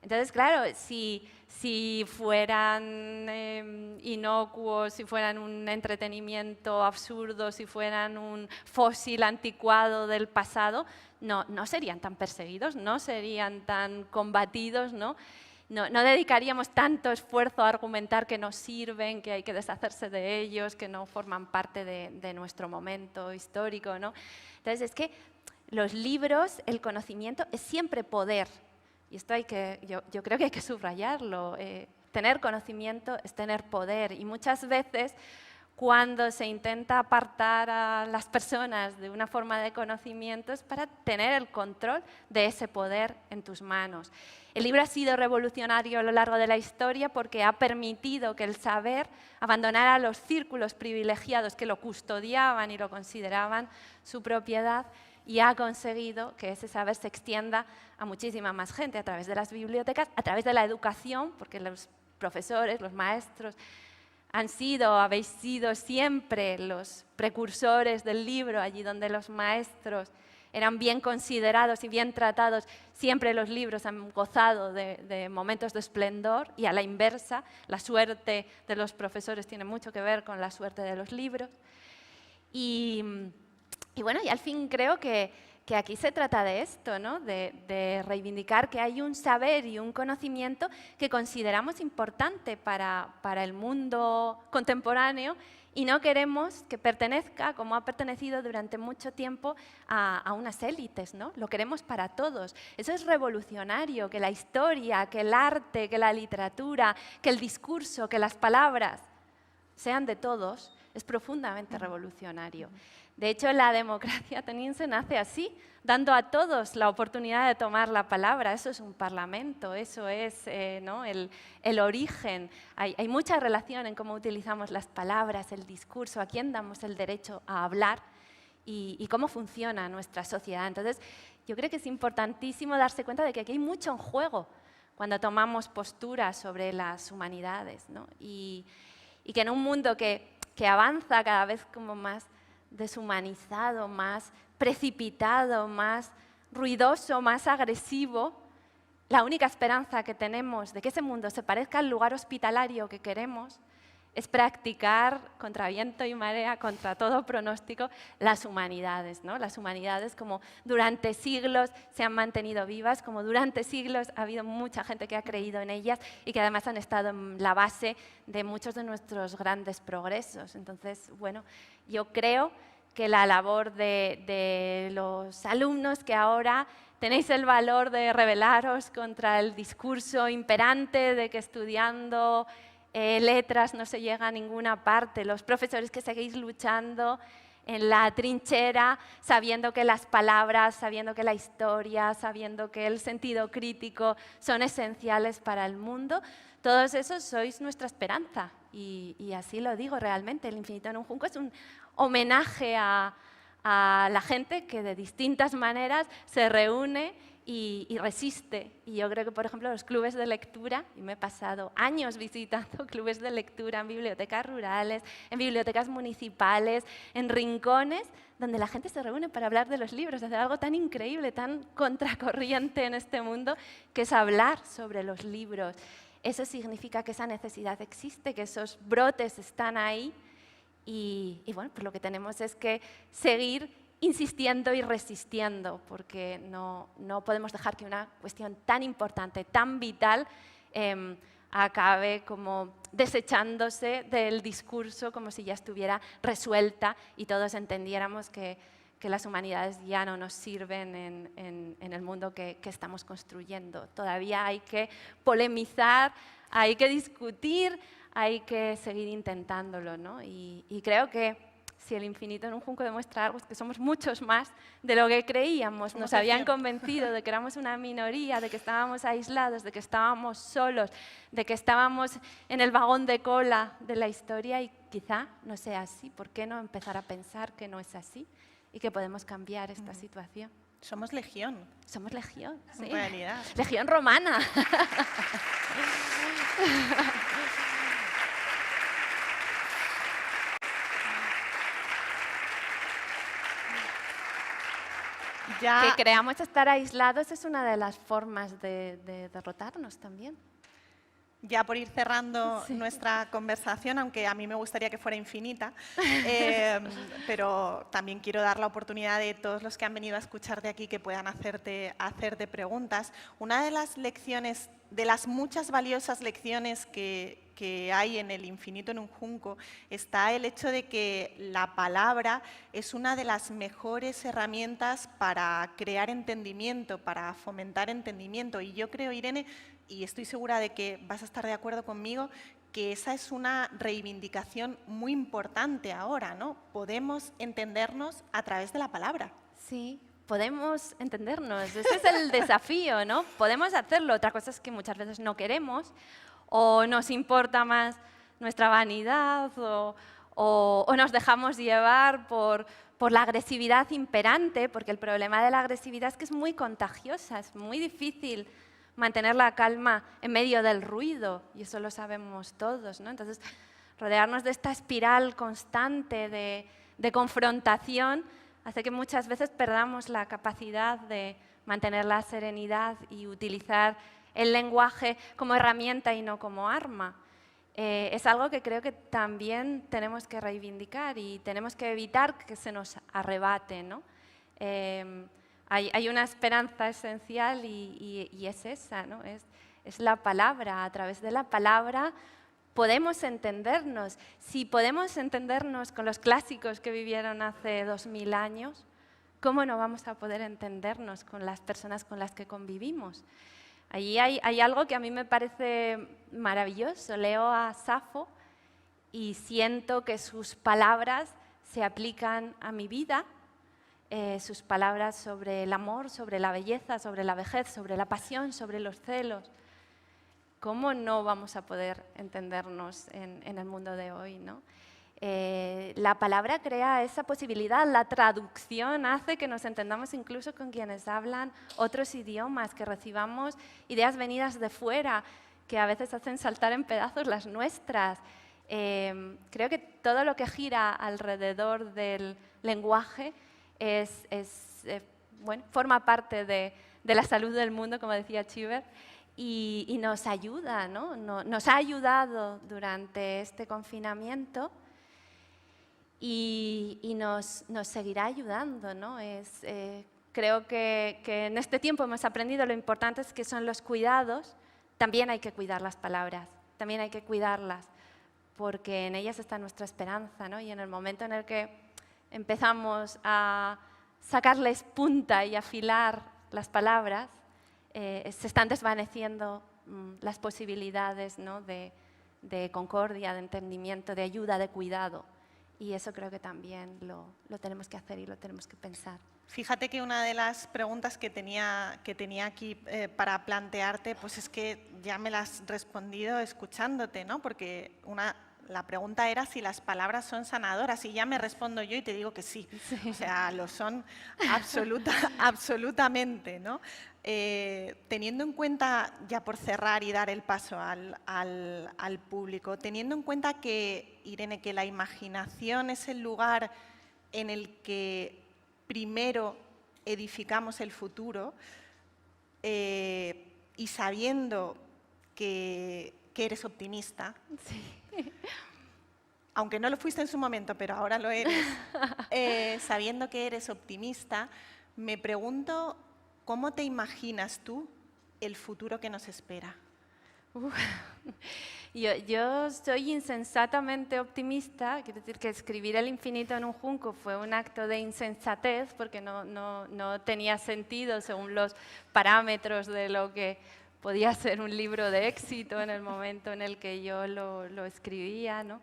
Entonces, claro, si fueran inocuos, si fueran un entretenimiento absurdo, si fueran un fósil anticuado del pasado, no serían tan perseguidos, no serían tan combatidos, ¿no? No dedicaríamos tanto esfuerzo a argumentar que no sirven, que hay que deshacerse de ellos, que no forman parte de nuestro momento histórico, ¿no? Entonces, es que los libros, el conocimiento, es siempre poder. Y esto yo creo que hay que subrayarlo. Tener conocimiento es tener poder. Y muchas veces, cuando se intenta apartar a las personas de una forma de conocimiento, es para tener el control de ese poder en tus manos. El libro ha sido revolucionario a lo largo de la historia porque ha permitido que el saber abandonara los círculos privilegiados que lo custodiaban y lo consideraban su propiedad, y ha conseguido que ese saber se extienda a muchísima más gente a través de las bibliotecas, a través de la educación, porque los profesores, los maestros, habéis sido siempre los precursores del libro. Allí donde los maestros eran bien considerados y bien tratados, siempre los libros han gozado de momentos de esplendor, y a la inversa, la suerte de los profesores tiene mucho que ver con la suerte de los libros. Y bueno, y al fin creo que aquí se trata de esto, ¿no? De reivindicar que hay un saber y un conocimiento que consideramos importante para el mundo contemporáneo, y no queremos que pertenezca, como ha pertenecido durante mucho tiempo, a unas élites, ¿no? Lo queremos para todos. Eso es revolucionario, que la historia, que el arte, que la literatura, que el discurso, que las palabras sean de todos, es profundamente revolucionario. De hecho, la democracia ateniense nace así, dando a todos la oportunidad de tomar la palabra. Eso es un parlamento, eso es ¿no? el origen. Hay mucha relación en cómo utilizamos las palabras, el discurso, a quién damos el derecho a hablar y cómo funciona nuestra sociedad. Entonces, yo creo que es importantísimo darse cuenta de que aquí hay mucho en juego cuando tomamos posturas sobre las humanidades, ¿no? Y que en un mundo que avanza cada vez como más deshumanizado, más precipitado, más ruidoso, más agresivo, la única esperanza que tenemos de que ese mundo se parezca al lugar hospitalario que queremos es practicar contra viento y marea, contra todo pronóstico, las humanidades, ¿no? Las humanidades como durante siglos se han mantenido vivas, como durante siglos ha habido mucha gente que ha creído en ellas y que además han estado en la base de muchos de nuestros grandes progresos. Entonces, bueno, yo creo que la labor de los alumnos que ahora tenéis el valor de rebelaros contra el discurso imperante de que estudiando letras no se llega a ninguna parte, los profesores que seguís luchando en la trinchera, sabiendo que las palabras, sabiendo que la historia, sabiendo que el sentido crítico son esenciales para el mundo, todos esos sois nuestra esperanza. Y así lo digo realmente, el Infinito en un Junco es un homenaje a la gente que de distintas maneras se reúne y resiste. Y yo creo que, por ejemplo, los clubes de lectura, y me he pasado años visitando clubes de lectura en bibliotecas rurales, en bibliotecas municipales, en rincones, donde la gente se reúne para hablar de los libros, de hacer algo tan increíble, tan contracorriente en este mundo, que es hablar sobre los libros. Eso significa que esa necesidad existe, que esos brotes están ahí, y bueno, pues lo que tenemos es que seguir insistiendo y resistiendo, porque no podemos dejar que una cuestión tan importante, tan vital, acabe como desechándose del discurso como si ya estuviera resuelta y todos entendiéramos que las humanidades ya no nos sirven en el mundo que estamos construyendo. Todavía hay que polemizar, hay que discutir, hay que seguir intentándolo, ¿no? Y creo que si el Infinito en un Junco demuestra algo, es que somos muchos más de lo que creíamos. Nos habían convencido de que éramos una minoría, de que estábamos aislados, de que estábamos solos, de que estábamos en el vagón de cola de la historia y quizá no sea así. ¿Por qué no empezar a pensar que no es así y que podemos cambiar esta situación? Somos legión. Somos legión, sí. En realidad. Legión romana. Ya, Que creamos estar aislados es una de las formas de derrotarnos también. ya por ir cerrando Sí. nuestra conversación, aunque a mí me gustaría que fuera infinita, pero también quiero dar la oportunidad de todos los que han venido a escucharte aquí que puedan hacerte preguntas. Una de las lecciones, de las muchas valiosas lecciones que hay en el Infinito en un Junco, está el hecho de que la palabra es una de las mejores herramientas para crear entendimiento, para fomentar entendimiento. Y yo creo, Irene, y estoy segura de que vas a estar de acuerdo conmigo, que esa es una reivindicación muy importante ahora, ¿no? Podemos entendernos a través de la palabra. Sí, podemos entendernos. Ese es el desafío, ¿no? Podemos hacerlo. Otra cosa es que muchas veces no queremos o nos importa más nuestra vanidad o nos dejamos llevar por la agresividad imperante, porque el problema de la agresividad es que es muy contagiosa, es muy difícil mantener la calma en medio del ruido, y eso lo sabemos todos, ¿no? Entonces, rodearnos de esta espiral constante de confrontación hace que muchas veces perdamos la capacidad de mantener la serenidad y utilizar el lenguaje como herramienta y no como arma. Es algo que creo que también tenemos que reivindicar y tenemos que evitar que se nos arrebate, ¿no? Hay una esperanza esencial y es esa, ¿no? Es la palabra. A través de la palabra podemos entendernos. Si podemos entendernos con los clásicos que vivieron hace 2000 años, ¿cómo no vamos a poder entendernos con las personas con las que convivimos? Allí hay algo que a mí me parece maravilloso. Leo a Safo y siento que sus palabras se aplican a mi vida, sus palabras sobre el amor, sobre la belleza, sobre la vejez, sobre la pasión, sobre los celos. ¿Cómo no vamos a poder entendernos en el mundo de hoy, ¿no? La palabra crea esa posibilidad, la traducción hace que nos entendamos incluso con quienes hablan otros idiomas, que recibamos ideas venidas de fuera, que a veces hacen saltar en pedazos las nuestras. Creo que todo lo que gira alrededor del lenguaje bueno, forma parte de de la salud del mundo, como decía Cheever, y nos ayuda, ¿no? Nos ha ayudado durante este confinamiento y nos seguirá ayudando, ¿no? Creo que en este tiempo hemos aprendido lo importante que son los cuidados. También hay que cuidar las palabras, también hay que cuidarlas, porque en ellas está nuestra esperanza, ¿no? Y en el momento en el que empezamos a sacarles punta y afilar las palabras, se están desvaneciendo las posibilidades, ¿no? de concordia, de entendimiento, de ayuda, de cuidado. Y eso creo que también lo tenemos que hacer y lo tenemos que pensar. Fíjate que una de las preguntas que tenía aquí para plantearte, pues es que ya me las has respondido escuchándote, ¿no? Porque la pregunta era si las palabras son sanadoras y ya me respondo yo y te digo que sí. Sí. O sea, lo son absolutamente, ¿no? Teniendo en cuenta, ya por cerrar y dar el paso al público, teniendo en cuenta que, Irene, que la imaginación es el lugar en el que primero edificamos el futuro y sabiendo que eres optimista, sí. Aunque no lo fuiste en su momento, pero ahora lo eres, sabiendo que eres optimista, me pregunto, ¿cómo te imaginas tú el futuro que nos espera? Yo soy insensatamente optimista, quiero decir que escribir El infinito en un junco fue un acto de insensatez porque no tenía sentido según los parámetros de lo que podía ser un libro de éxito en el momento en el que yo lo escribía, ¿no?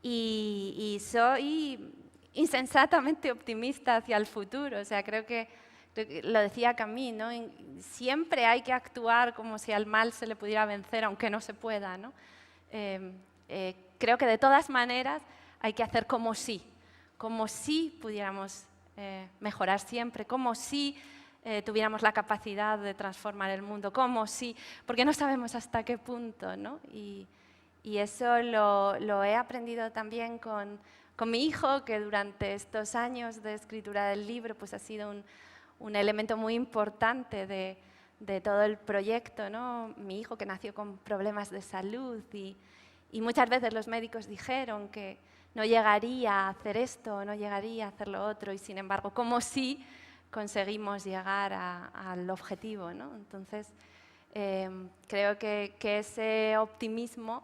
Y soy insensatamente optimista hacia el futuro, o sea, creo que lo decía Camus, ¿no? Siempre hay que actuar como si al mal se le pudiera vencer, aunque no se pueda, ¿no? Creo que de todas maneras hay que hacer como si pudiéramos mejorar siempre, como si tuviéramos la capacidad de transformar el mundo, como si, porque no sabemos hasta qué punto, ¿no? Y eso lo he aprendido también con mi hijo, que durante estos años de escritura del libro pues ha sido un elemento muy importante de todo el proyecto, ¿no? Mi hijo, que nació con problemas de salud y muchas veces los médicos dijeron que no llegaría a hacer esto, no llegaría a hacer lo otro, y sin embargo, como si conseguimos llegar al objetivo, ¿no? Entonces, creo que ese optimismo,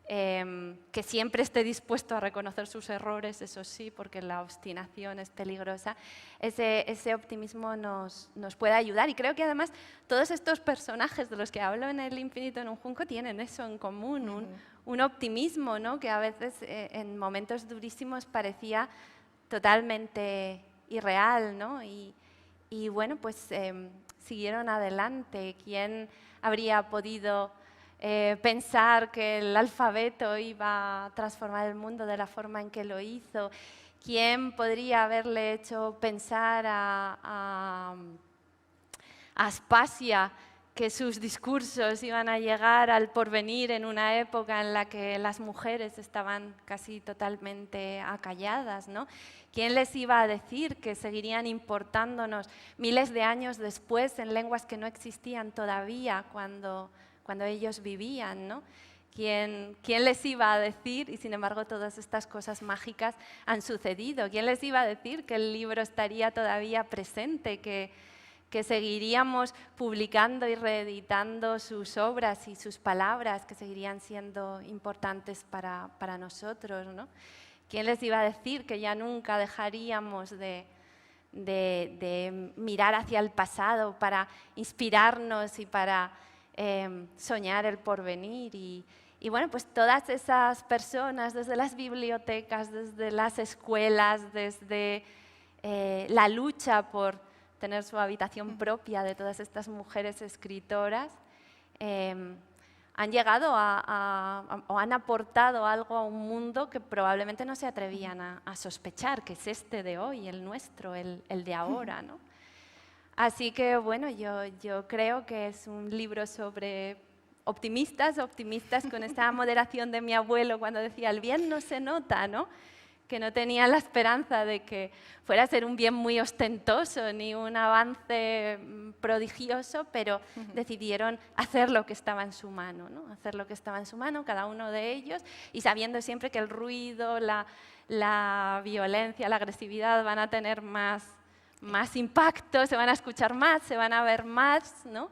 que siempre esté dispuesto a reconocer sus errores, eso sí, porque la obstinación es peligrosa, ese optimismo nos puede ayudar. Y creo que además todos estos personajes de los que hablo en El infinito en un junco tienen eso en común, un optimismo, ¿no? Que a veces en momentos durísimos parecía totalmente irreal, ¿no? Y bueno, pues siguieron adelante. ¿Quién habría podido pensar que el alfabeto iba a transformar el mundo de la forma en que lo hizo? ¿Quién podría haberle hecho pensar a Aspasia que sus discursos iban a llegar al porvenir en una época en la que las mujeres estaban casi totalmente acalladas, ¿no? ¿Quién les iba a decir que seguirían importándonos miles de años después en lenguas que no existían todavía cuando ellos vivían, ¿no? ¿Quién les iba a decir? Y sin embargo todas estas cosas mágicas han sucedido. ¿Quién les iba a decir que el libro estaría todavía presente, que seguiríamos publicando y reeditando sus obras y sus palabras, que seguirían siendo importantes para nosotros, ¿no? ¿Quién les iba a decir que ya nunca dejaríamos de mirar hacia el pasado para inspirarnos y para soñar el porvenir? Y bueno, pues todas esas personas, desde las bibliotecas, desde las escuelas, desde la lucha por tener su habitación propia de todas estas mujeres escritoras, han llegado o han aportado algo a un mundo que probablemente no se atrevían a sospechar, que es este de hoy, el nuestro, el de ahora, ¿no? Así que, bueno, yo creo que es un libro sobre optimistas con esta moderación de mi abuelo cuando decía, el bien no se nota, ¿no? que no tenían la esperanza de que fuera a ser un bien muy ostentoso ni un avance prodigioso, pero decidieron hacer lo que estaba en su mano, ¿no? Hacer lo que estaba en su mano, cada uno de ellos, y sabiendo siempre que el ruido, la violencia, la agresividad van a tener más impacto, se van a escuchar más, se van a ver más, ¿no?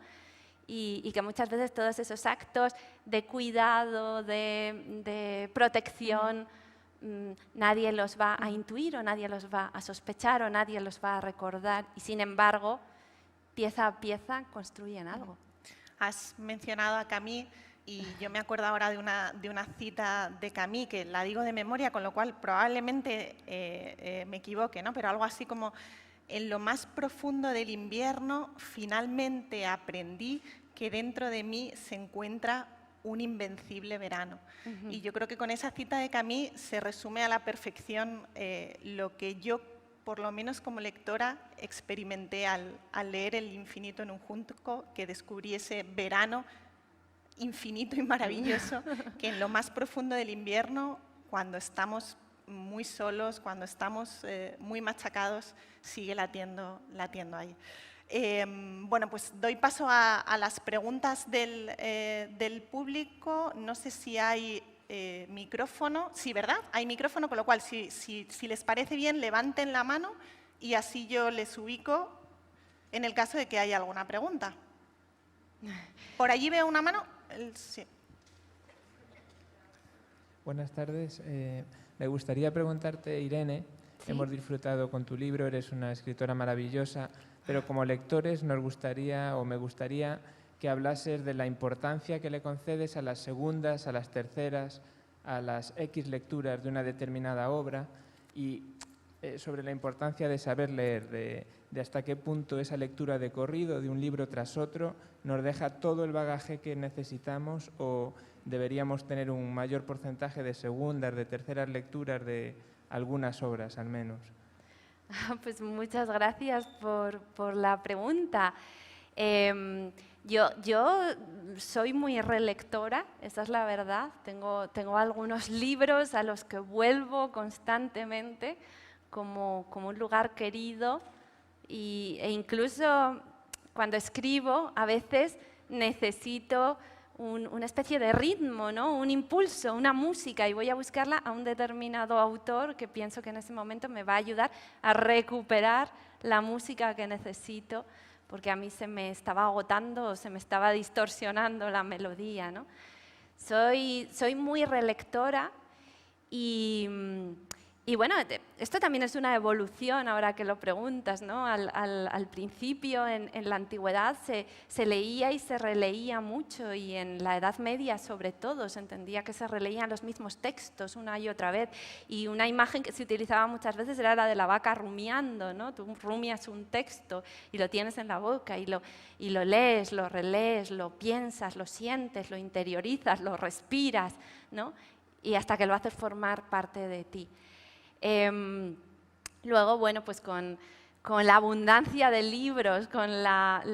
Y que muchas veces todos esos actos de cuidado, de protección, nadie los va a intuir o nadie los va a sospechar o nadie los va a recordar, y sin embargo, pieza a pieza construyen algo. Has mencionado a Camus y yo me acuerdo ahora de una cita de Camus que la digo de memoria, con lo cual probablemente me equivoque, ¿no? Pero algo así como: en lo más profundo del invierno finalmente aprendí que dentro de mí se encuentra un invencible verano. Y yo creo que con esa cita de Camus se resume a la perfección lo que yo, por lo menos como lectora, experimenté al leer El infinito en un junco, que descubrí ese verano infinito y maravilloso que en lo más profundo del invierno, cuando estamos muy solos, cuando estamos muy machacados, sigue latiendo ahí. Bueno, pues doy paso a las preguntas del público. No sé si hay micrófono. Sí, ¿verdad? Hay micrófono, con lo cual, si les parece bien, levanten la mano y así yo les ubico en el caso de que haya alguna pregunta. Por allí veo una mano. Sí. Buenas tardes. Me gustaría preguntarte, Irene, ¿Sí? Hemos disfrutado con tu libro, eres una escritora maravillosa, pero como lectores nos gustaría, o me gustaría, que hablases de la importancia que le concedes a las segundas, a las terceras, a las X lecturas de una determinada obra y sobre la importancia de saber leer, de hasta qué punto esa lectura de corrido de un libro tras otro nos deja todo el bagaje que necesitamos, o deberíamos tener un mayor porcentaje de segundas, de terceras lecturas de algunas obras al menos. Pues muchas gracias por la pregunta. Yo soy muy relectora, esa es la verdad. Tengo algunos libros a los que vuelvo constantemente como un lugar querido, e incluso cuando escribo a veces necesito una especie de ritmo, ¿no? Un impulso, una música, y voy a buscarla a un determinado autor que pienso que en ese momento me va a ayudar a recuperar la música que necesito, porque a mí se me estaba agotando o se me estaba distorsionando la melodía, ¿no? Soy muy relectora y bueno, esto también es una evolución, ahora que lo preguntas, ¿no? Al principio, en la antigüedad, se leía y se releía mucho, y en la Edad Media, sobre todo, se entendía que se releían los mismos textos una y otra vez. Y una imagen que se utilizaba muchas veces era la de la vaca rumiando, ¿no? Tú rumias un texto y lo tienes en la boca y lo lees, lo relees, lo piensas, lo sientes, lo interiorizas, lo respiras, ¿no? Y hasta que lo haces formar parte de ti. Luego, bueno, pues con la abundancia de libros, con la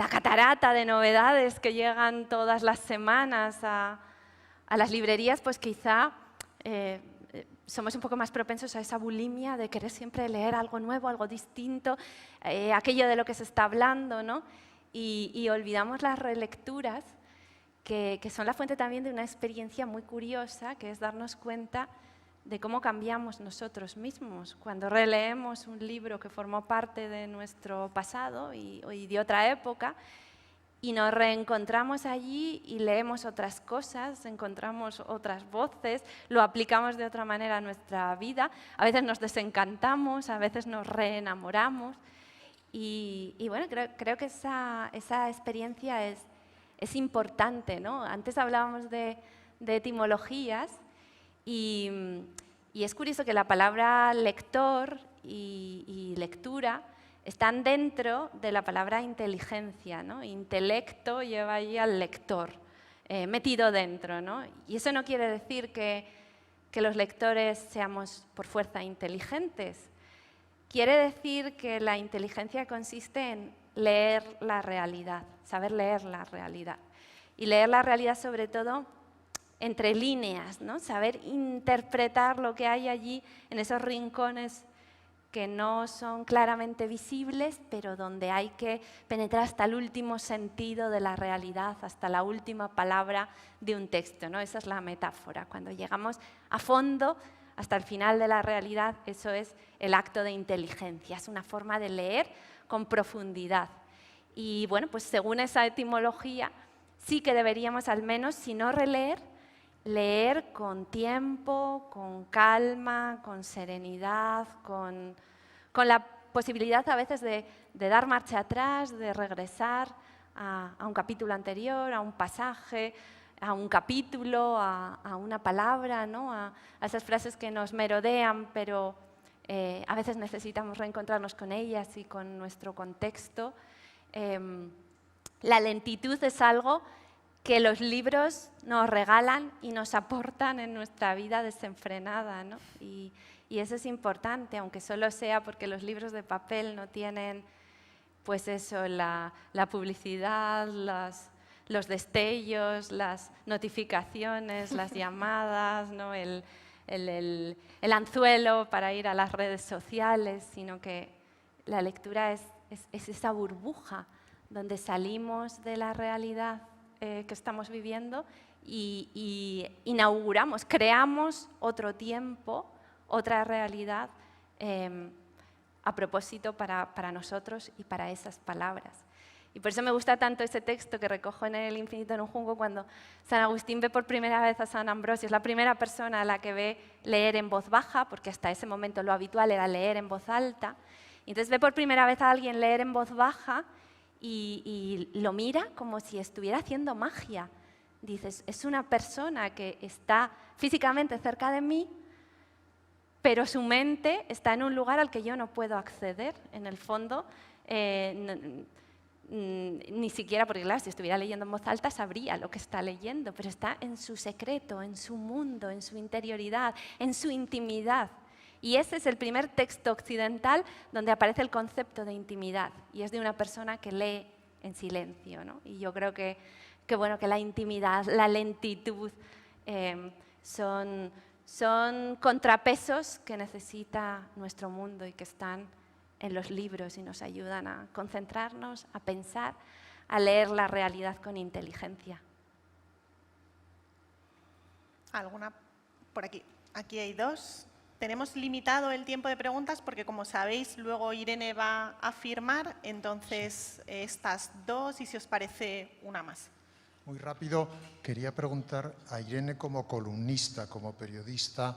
catarata de novedades que llegan todas las semanas a las librerías, pues quizá somos un poco más propensos a esa bulimia de querer siempre leer algo nuevo, algo distinto, aquello de lo que se está hablando, ¿no? Y olvidamos las relecturas, que son la fuente también de una experiencia muy curiosa, que es darnos cuenta de cómo cambiamos nosotros mismos. Cuando releemos un libro que formó parte de nuestro pasado y de otra época, y nos reencontramos allí y leemos otras cosas, encontramos otras voces, lo aplicamos de otra manera a nuestra vida, a veces nos desencantamos, a veces nos reenamoramos, y bueno, creo que esa experiencia es importante, ¿no? Antes hablábamos de etimologías y es curioso que la palabra lector y lectura están dentro de la palabra inteligencia, ¿no? Intelecto lleva allí al lector metido dentro, ¿no? Y eso no quiere decir que los lectores seamos por fuerza inteligentes. Quiere decir que la inteligencia consiste en leer la realidad, saber leer la realidad. Y leer la realidad sobre todo entre líneas, ¿no? Saber interpretar lo que hay allí en esos rincones que no son claramente visibles, pero donde hay que penetrar hasta el último sentido de la realidad, hasta la última palabra de un texto, ¿no? Esa es la metáfora. Cuando llegamos a fondo, hasta el final de la realidad, eso es el acto de inteligencia, es una forma de leer con profundidad. Y bueno, pues según esa etimología, sí que deberíamos al menos, si no releer, leer con tiempo, con calma, con serenidad, con la posibilidad a veces de dar marcha atrás, de regresar a un capítulo anterior, a un pasaje, a un capítulo, a una palabra, ¿no? a esas frases que nos merodean, pero a veces necesitamos reencontrarnos con ellas y con nuestro contexto. La lentitud es algo que los libros nos regalan y nos aportan en nuestra vida desenfrenada, ¿no? Y eso es importante, aunque solo sea porque los libros de papel no tienen, pues eso, la publicidad, los destellos, las notificaciones, las llamadas, ¿no? el anzuelo para ir a las redes sociales, sino que la lectura es esa burbuja donde salimos de la realidad que estamos viviendo y inauguramos, creamos otro tiempo, otra realidad a propósito para nosotros y para esas palabras. Y por eso me gusta tanto ese texto que recojo en El infinito en un junco, cuando San Agustín ve por primera vez a San Ambrosio. Es la primera persona a la que ve leer en voz baja, porque hasta ese momento lo habitual era leer en voz alta. Y entonces ve por primera vez a alguien leer en voz baja y lo mira como si estuviera haciendo magia. Dices, es una persona que está físicamente cerca de mí, pero su mente está en un lugar al que yo no puedo acceder. En el fondo, ni siquiera, porque claro, si estuviera leyendo en voz alta sabría lo que está leyendo, pero está en su secreto, en su mundo, en su interioridad, en su intimidad. Y ese es el primer texto occidental donde aparece el concepto de intimidad, y es de una persona que lee en silencio, ¿no? Y yo creo que la intimidad, la lentitud son contrapesos que necesita nuestro mundo y que están en los libros y nos ayudan a concentrarnos, a pensar, a leer la realidad con inteligencia. ¿Alguna por aquí? Aquí hay dos. Tenemos limitado el tiempo de preguntas porque, como sabéis, luego Irene va a firmar, entonces estas dos, y si os parece, una más. Muy rápido, quería preguntar a Irene como columnista, como periodista,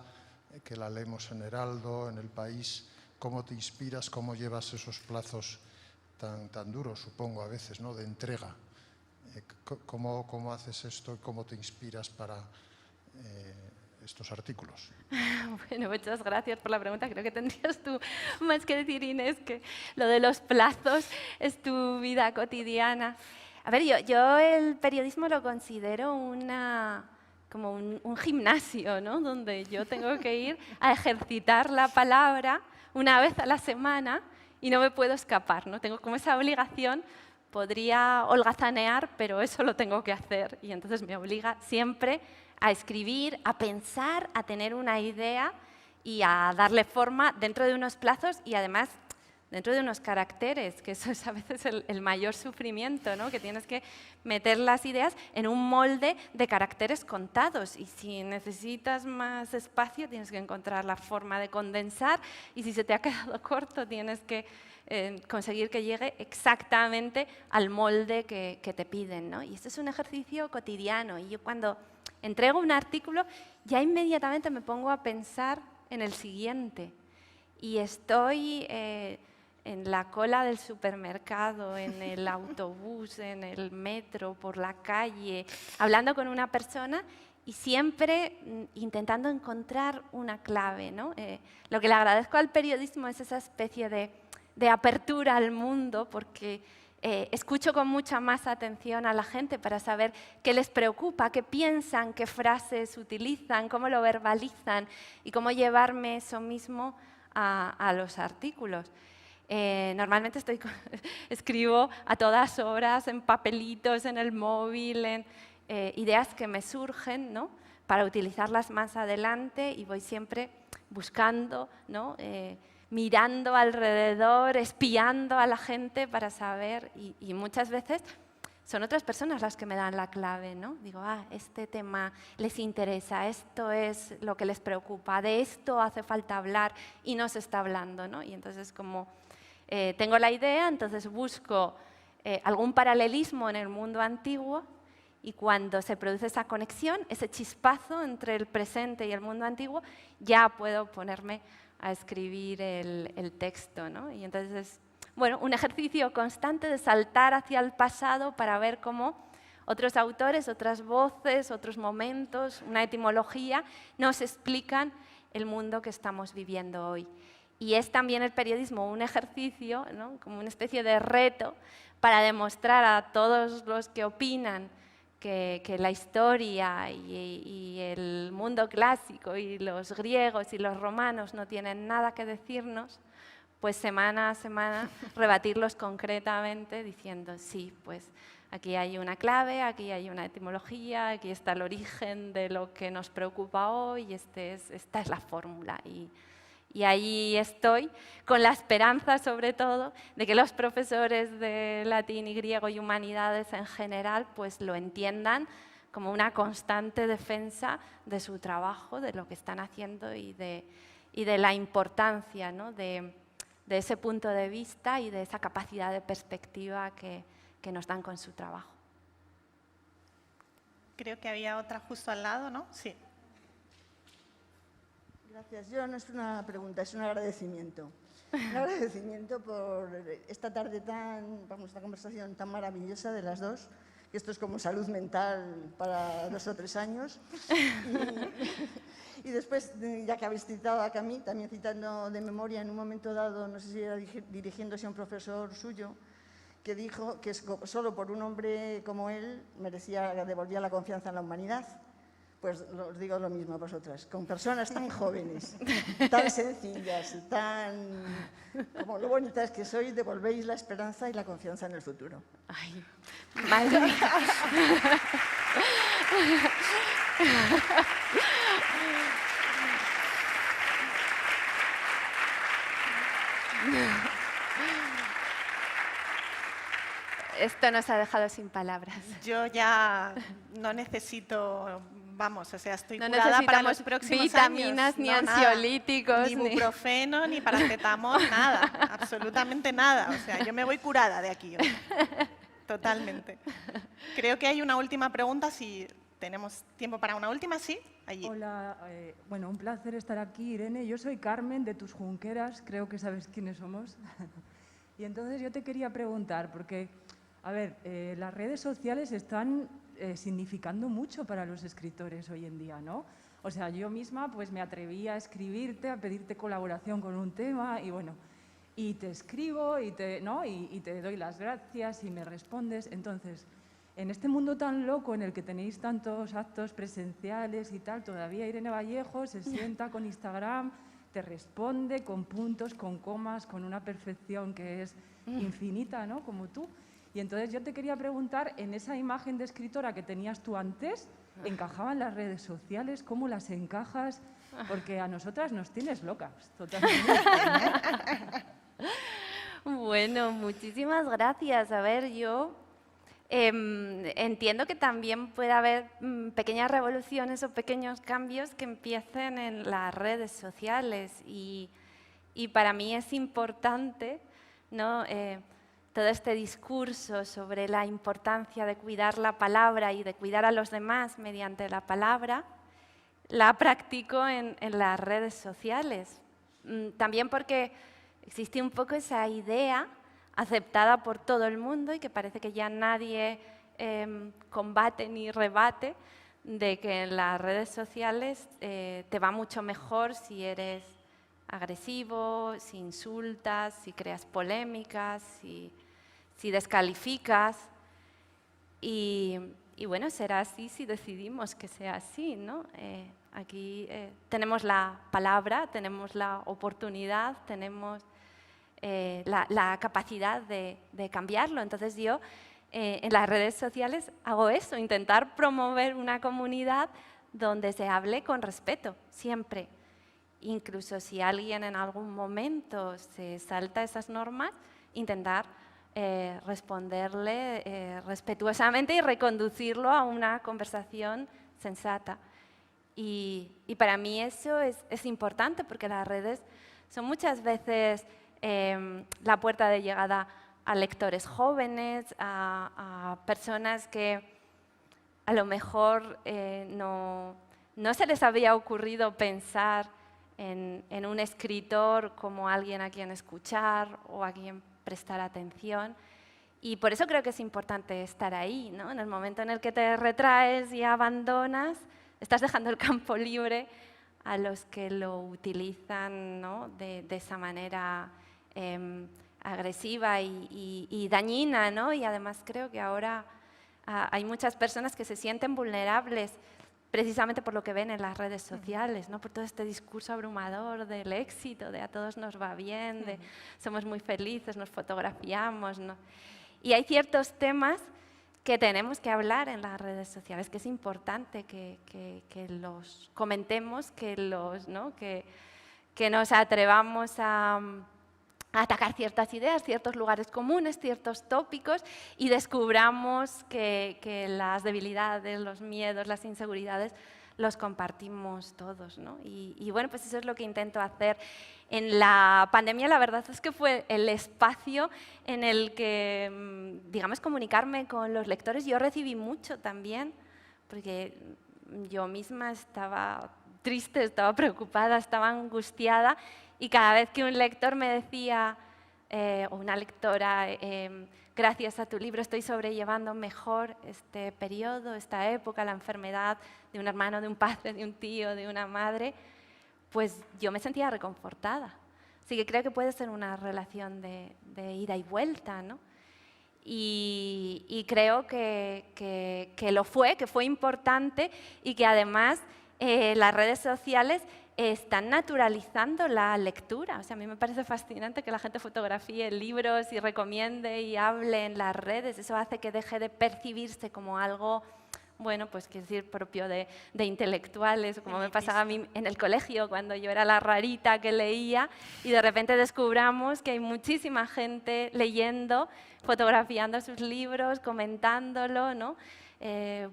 que la leemos en Heraldo, en El País, ¿cómo te inspiras, cómo llevas esos plazos tan duros, supongo, a veces, ¿no?, de entrega? ¿Cómo haces esto y cómo te inspiras para estos artículos? Bueno, muchas gracias por la pregunta. Creo que tendrías tú más que decir, Inés, que lo de los plazos es tu vida cotidiana. A ver, yo el periodismo lo considero como un gimnasio, ¿no?, donde yo tengo que ir a ejercitar la palabra una vez a la semana y no me puedo escapar, ¿no? Tengo como esa obligación. Podría holgazanear, pero eso lo tengo que hacer, y entonces me obliga siempre a escribir, a pensar, a tener una idea y a darle forma dentro de unos plazos y además dentro de unos caracteres, que eso es a veces el mayor sufrimiento, ¿no? Que tienes que meter las ideas en un molde de caracteres contados, y si necesitas más espacio tienes que encontrar la forma de condensar, y si se te ha quedado corto tienes que conseguir que llegue exactamente al molde que te piden, ¿no? Y esto es un ejercicio cotidiano, y yo cuando entrego un artículo ya inmediatamente me pongo a pensar en el siguiente, y estoy en la cola del supermercado, en el autobús, en el metro, por la calle, hablando con una persona y siempre intentando encontrar una clave, ¿no? Lo que le agradezco al periodismo es esa especie de apertura al mundo, porque escucho con mucha más atención a la gente para saber qué les preocupa, qué piensan, qué frases utilizan, cómo lo verbalizan y cómo llevarme eso mismo a los artículos. Normalmente escribo a todas horas en papelitos, en el móvil, en ideas que me surgen, ¿no? para utilizarlas más adelante y voy siempre buscando, ¿no? Mirando alrededor, espiando a la gente para saber y muchas veces son otras personas las que me dan la clave, ¿no? Digo, este tema les interesa, esto es lo que les preocupa, de esto hace falta hablar y no se está hablando, ¿no? Y entonces como tengo la idea, entonces busco algún paralelismo en el mundo antiguo y cuando se produce esa conexión, ese chispazo entre el presente y el mundo antiguo, ya puedo ponerme a escribir el texto, ¿no? Y entonces bueno, un ejercicio constante de saltar hacia el pasado para ver cómo otros autores, otras voces, otros momentos, una etimología, nos explican el mundo que estamos viviendo hoy. Y es también el periodismo un ejercicio, ¿no? Como una especie de reto para demostrar a todos los que opinan que la historia y el mundo clásico y los griegos y los romanos no tienen nada que decirnos, pues semana a semana rebatirlos concretamente diciendo, sí, pues aquí hay una clave, aquí hay una etimología, aquí está el origen de lo que nos preocupa hoy, esta es la fórmula. Y ahí estoy con la esperanza, sobre todo, de que los profesores de latín y griego y humanidades en general pues lo entiendan como una constante defensa de su trabajo, de lo que están haciendo y de la importancia, ¿no? de ese punto de vista y de esa capacidad de perspectiva que nos dan con su trabajo. Creo que había otra justo al lado, ¿no? Sí. Gracias. Yo no es una pregunta, es un agradecimiento. Un agradecimiento por esta tarde esta conversación tan maravillosa de las dos, que esto es como salud mental para 2 o 3 años. Y después, ya que habéis citado a Camus, también citando de memoria en un momento dado, no sé si era dirigiéndose a un profesor suyo, que dijo que solo por un hombre como él devolvía la confianza en la humanidad. Pues os digo lo mismo a vosotras, con personas tan jóvenes, tan sencillas, como lo bonitas que sois, devolvéis la esperanza y la confianza en el futuro. Ay, madre mía. Esto nos ha dejado sin palabras. Yo ya no necesito, vamos, o sea, estoy no curada para los próximos vitaminas, años. ni No, ansiolíticos, nada. Ni ibuprofeno, ni paracetamol, nada, absolutamente nada. O sea, yo me voy curada de aquí, totalmente. Creo que hay una última pregunta, si tenemos tiempo para una última, ¿sí? Allí. Hola, bueno, un placer estar aquí, Irene. Yo soy Carmen de Tus Junqueras, creo que sabes quiénes somos. Y entonces yo te quería preguntar, porque, a ver, las redes sociales están significando mucho para los escritores hoy en día, ¿no? O sea, yo misma pues me atreví a escribirte, a pedirte colaboración con un tema y bueno, y te escribo y te doy las gracias y me respondes. Entonces, en este mundo tan loco en el que tenéis tantos actos presenciales y tal, todavía Irene Vallejo se sienta con Instagram, te responde con puntos, con comas, con una perfección que es infinita, ¿no? Como tú. Y entonces yo te quería preguntar, en esa imagen de escritora que tenías tú antes, ¿encajaban las redes sociales? ¿Cómo las encajas? Porque a nosotras nos tienes locas, totalmente, ¿no? Bueno, muchísimas gracias. A ver, yo entiendo que también puede haber pequeñas revoluciones o pequeños cambios que empiecen en las redes sociales y para mí es importante, ¿no? Todo este discurso sobre la importancia de cuidar la palabra y de cuidar a los demás mediante la palabra, la practico en las redes sociales. También porque existe un poco esa idea aceptada por todo el mundo y que parece que ya nadie combate ni rebate, de que en las redes sociales te va mucho mejor si eres agresivo, si insultas, si creas polémicas, si descalificas. Y bueno, será así si decidimos que sea así, ¿no? Aquí tenemos la palabra, tenemos la oportunidad, tenemos la capacidad de cambiarlo. Entonces yo en las redes sociales hago eso, intentar promover una comunidad donde se hable con respeto, siempre. Incluso si alguien en algún momento se salta esas normas, intentar responderle respetuosamente y reconducirlo a una conversación sensata. Y para mí eso es importante, porque las redes son muchas veces la puerta de llegada a lectores jóvenes, a personas que a lo mejor no se les había ocurrido pensar en un escritor como alguien a quien escuchar o a quien prestar atención. Y por eso creo que es importante estar ahí, ¿no? En el momento en el que te retraes y abandonas, estás dejando el campo libre a los que lo utilizan, ¿no?, de esa manera agresiva y dañina, ¿no? Y además creo que ahora hay muchas personas que se sienten vulnerables precisamente por lo que ven en las redes sociales, ¿no? Por todo este discurso abrumador del éxito, de a todos nos va bien, de somos muy felices, nos fotografiamos, ¿no? Y hay ciertos temas que tenemos que hablar en las redes sociales, que es importante que los comentemos, ¿no?, que nos atrevamos a atacar ciertas ideas, ciertos lugares comunes, ciertos tópicos, y descubramos que las debilidades, los miedos, las inseguridades los compartimos todos, ¿no? Y bueno, pues eso es lo que intento hacer. En la pandemia la verdad es que fue el espacio en el que, digamos, comunicarme con los lectores. Yo recibí mucho también, porque yo misma estaba triste, estaba preocupada, estaba angustiada, y cada vez que un lector me decía, o una lectora, gracias a tu libro estoy sobrellevando mejor este periodo, esta época, la enfermedad de un hermano, de un padre, de un tío, de una madre, pues yo me sentía reconfortada. Así que creo que puede ser una relación de ida y vuelta, ¿no? Y creo que lo fue, que fue importante, y que además las redes sociales están naturalizando la lectura. O sea, a mí me parece fascinante que la gente fotografíe libros y recomiende y hable en las redes. Eso hace que deje de percibirse como algo, bueno, pues quiero decir, propio de intelectuales, como me pasaba a mí en el colegio, cuando yo era la rarita que leía, y de repente descubramos que hay muchísima gente leyendo, fotografiando sus libros, comentándolo, ¿no?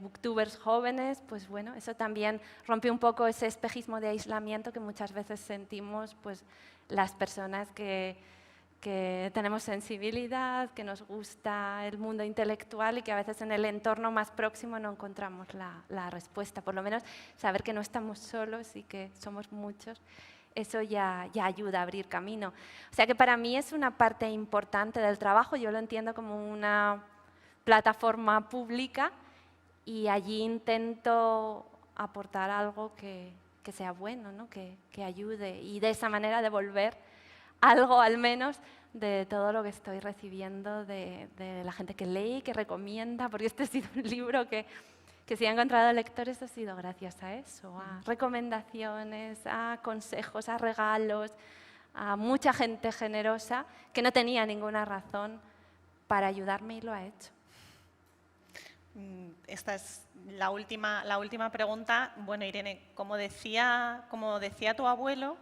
Booktubers jóvenes, pues bueno, eso también rompe un poco ese espejismo de aislamiento que muchas veces sentimos, pues, las personas que tenemos sensibilidad, que nos gusta el mundo intelectual y que a veces en el entorno más próximo no encontramos la respuesta. Por lo menos saber que no estamos solos y que somos muchos, eso ya ayuda a abrir camino. O sea que para mí es una parte importante del trabajo. Yo lo entiendo como una plataforma pública, y allí intento aportar algo que sea bueno, ¿no? que ayude, y de esa manera devolver algo al menos de todo lo que estoy recibiendo de la gente que lee, que recomienda, porque este ha sido un libro que si ha encontrado lectores ha sido gracias a eso, a recomendaciones, a consejos, a regalos, a mucha gente generosa que no tenía ninguna razón para ayudarme y lo ha hecho. Esta es la última pregunta. Bueno, Irene, como decía tu abuelo,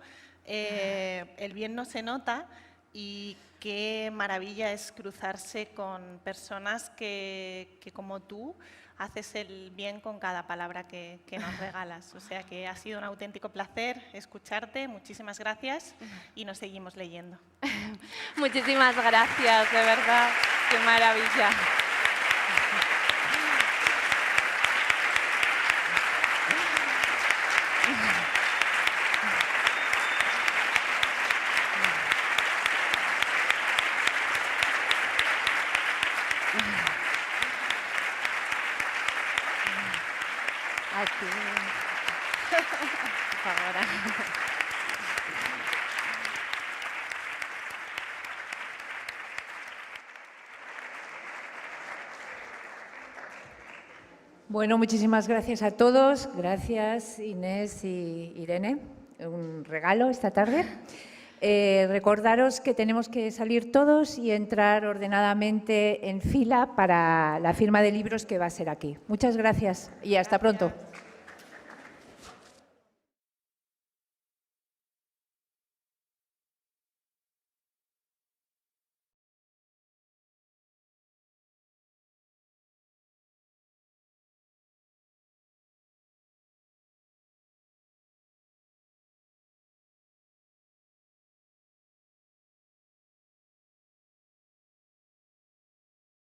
el bien no se nota, y qué maravilla es cruzarse con personas que como tú haces el bien con cada palabra que nos regalas. O sea que ha sido un auténtico placer escucharte. Muchísimas gracias, y nos seguimos leyendo. Muchísimas gracias, de verdad. Qué maravilla. Aquí. Por favor. Bueno, muchísimas gracias a todos. Gracias, Inés y Irene. Un regalo esta tarde. Recordaros que tenemos que salir todos y entrar ordenadamente en fila para la firma de libros que va a ser aquí. Muchas gracias y hasta pronto.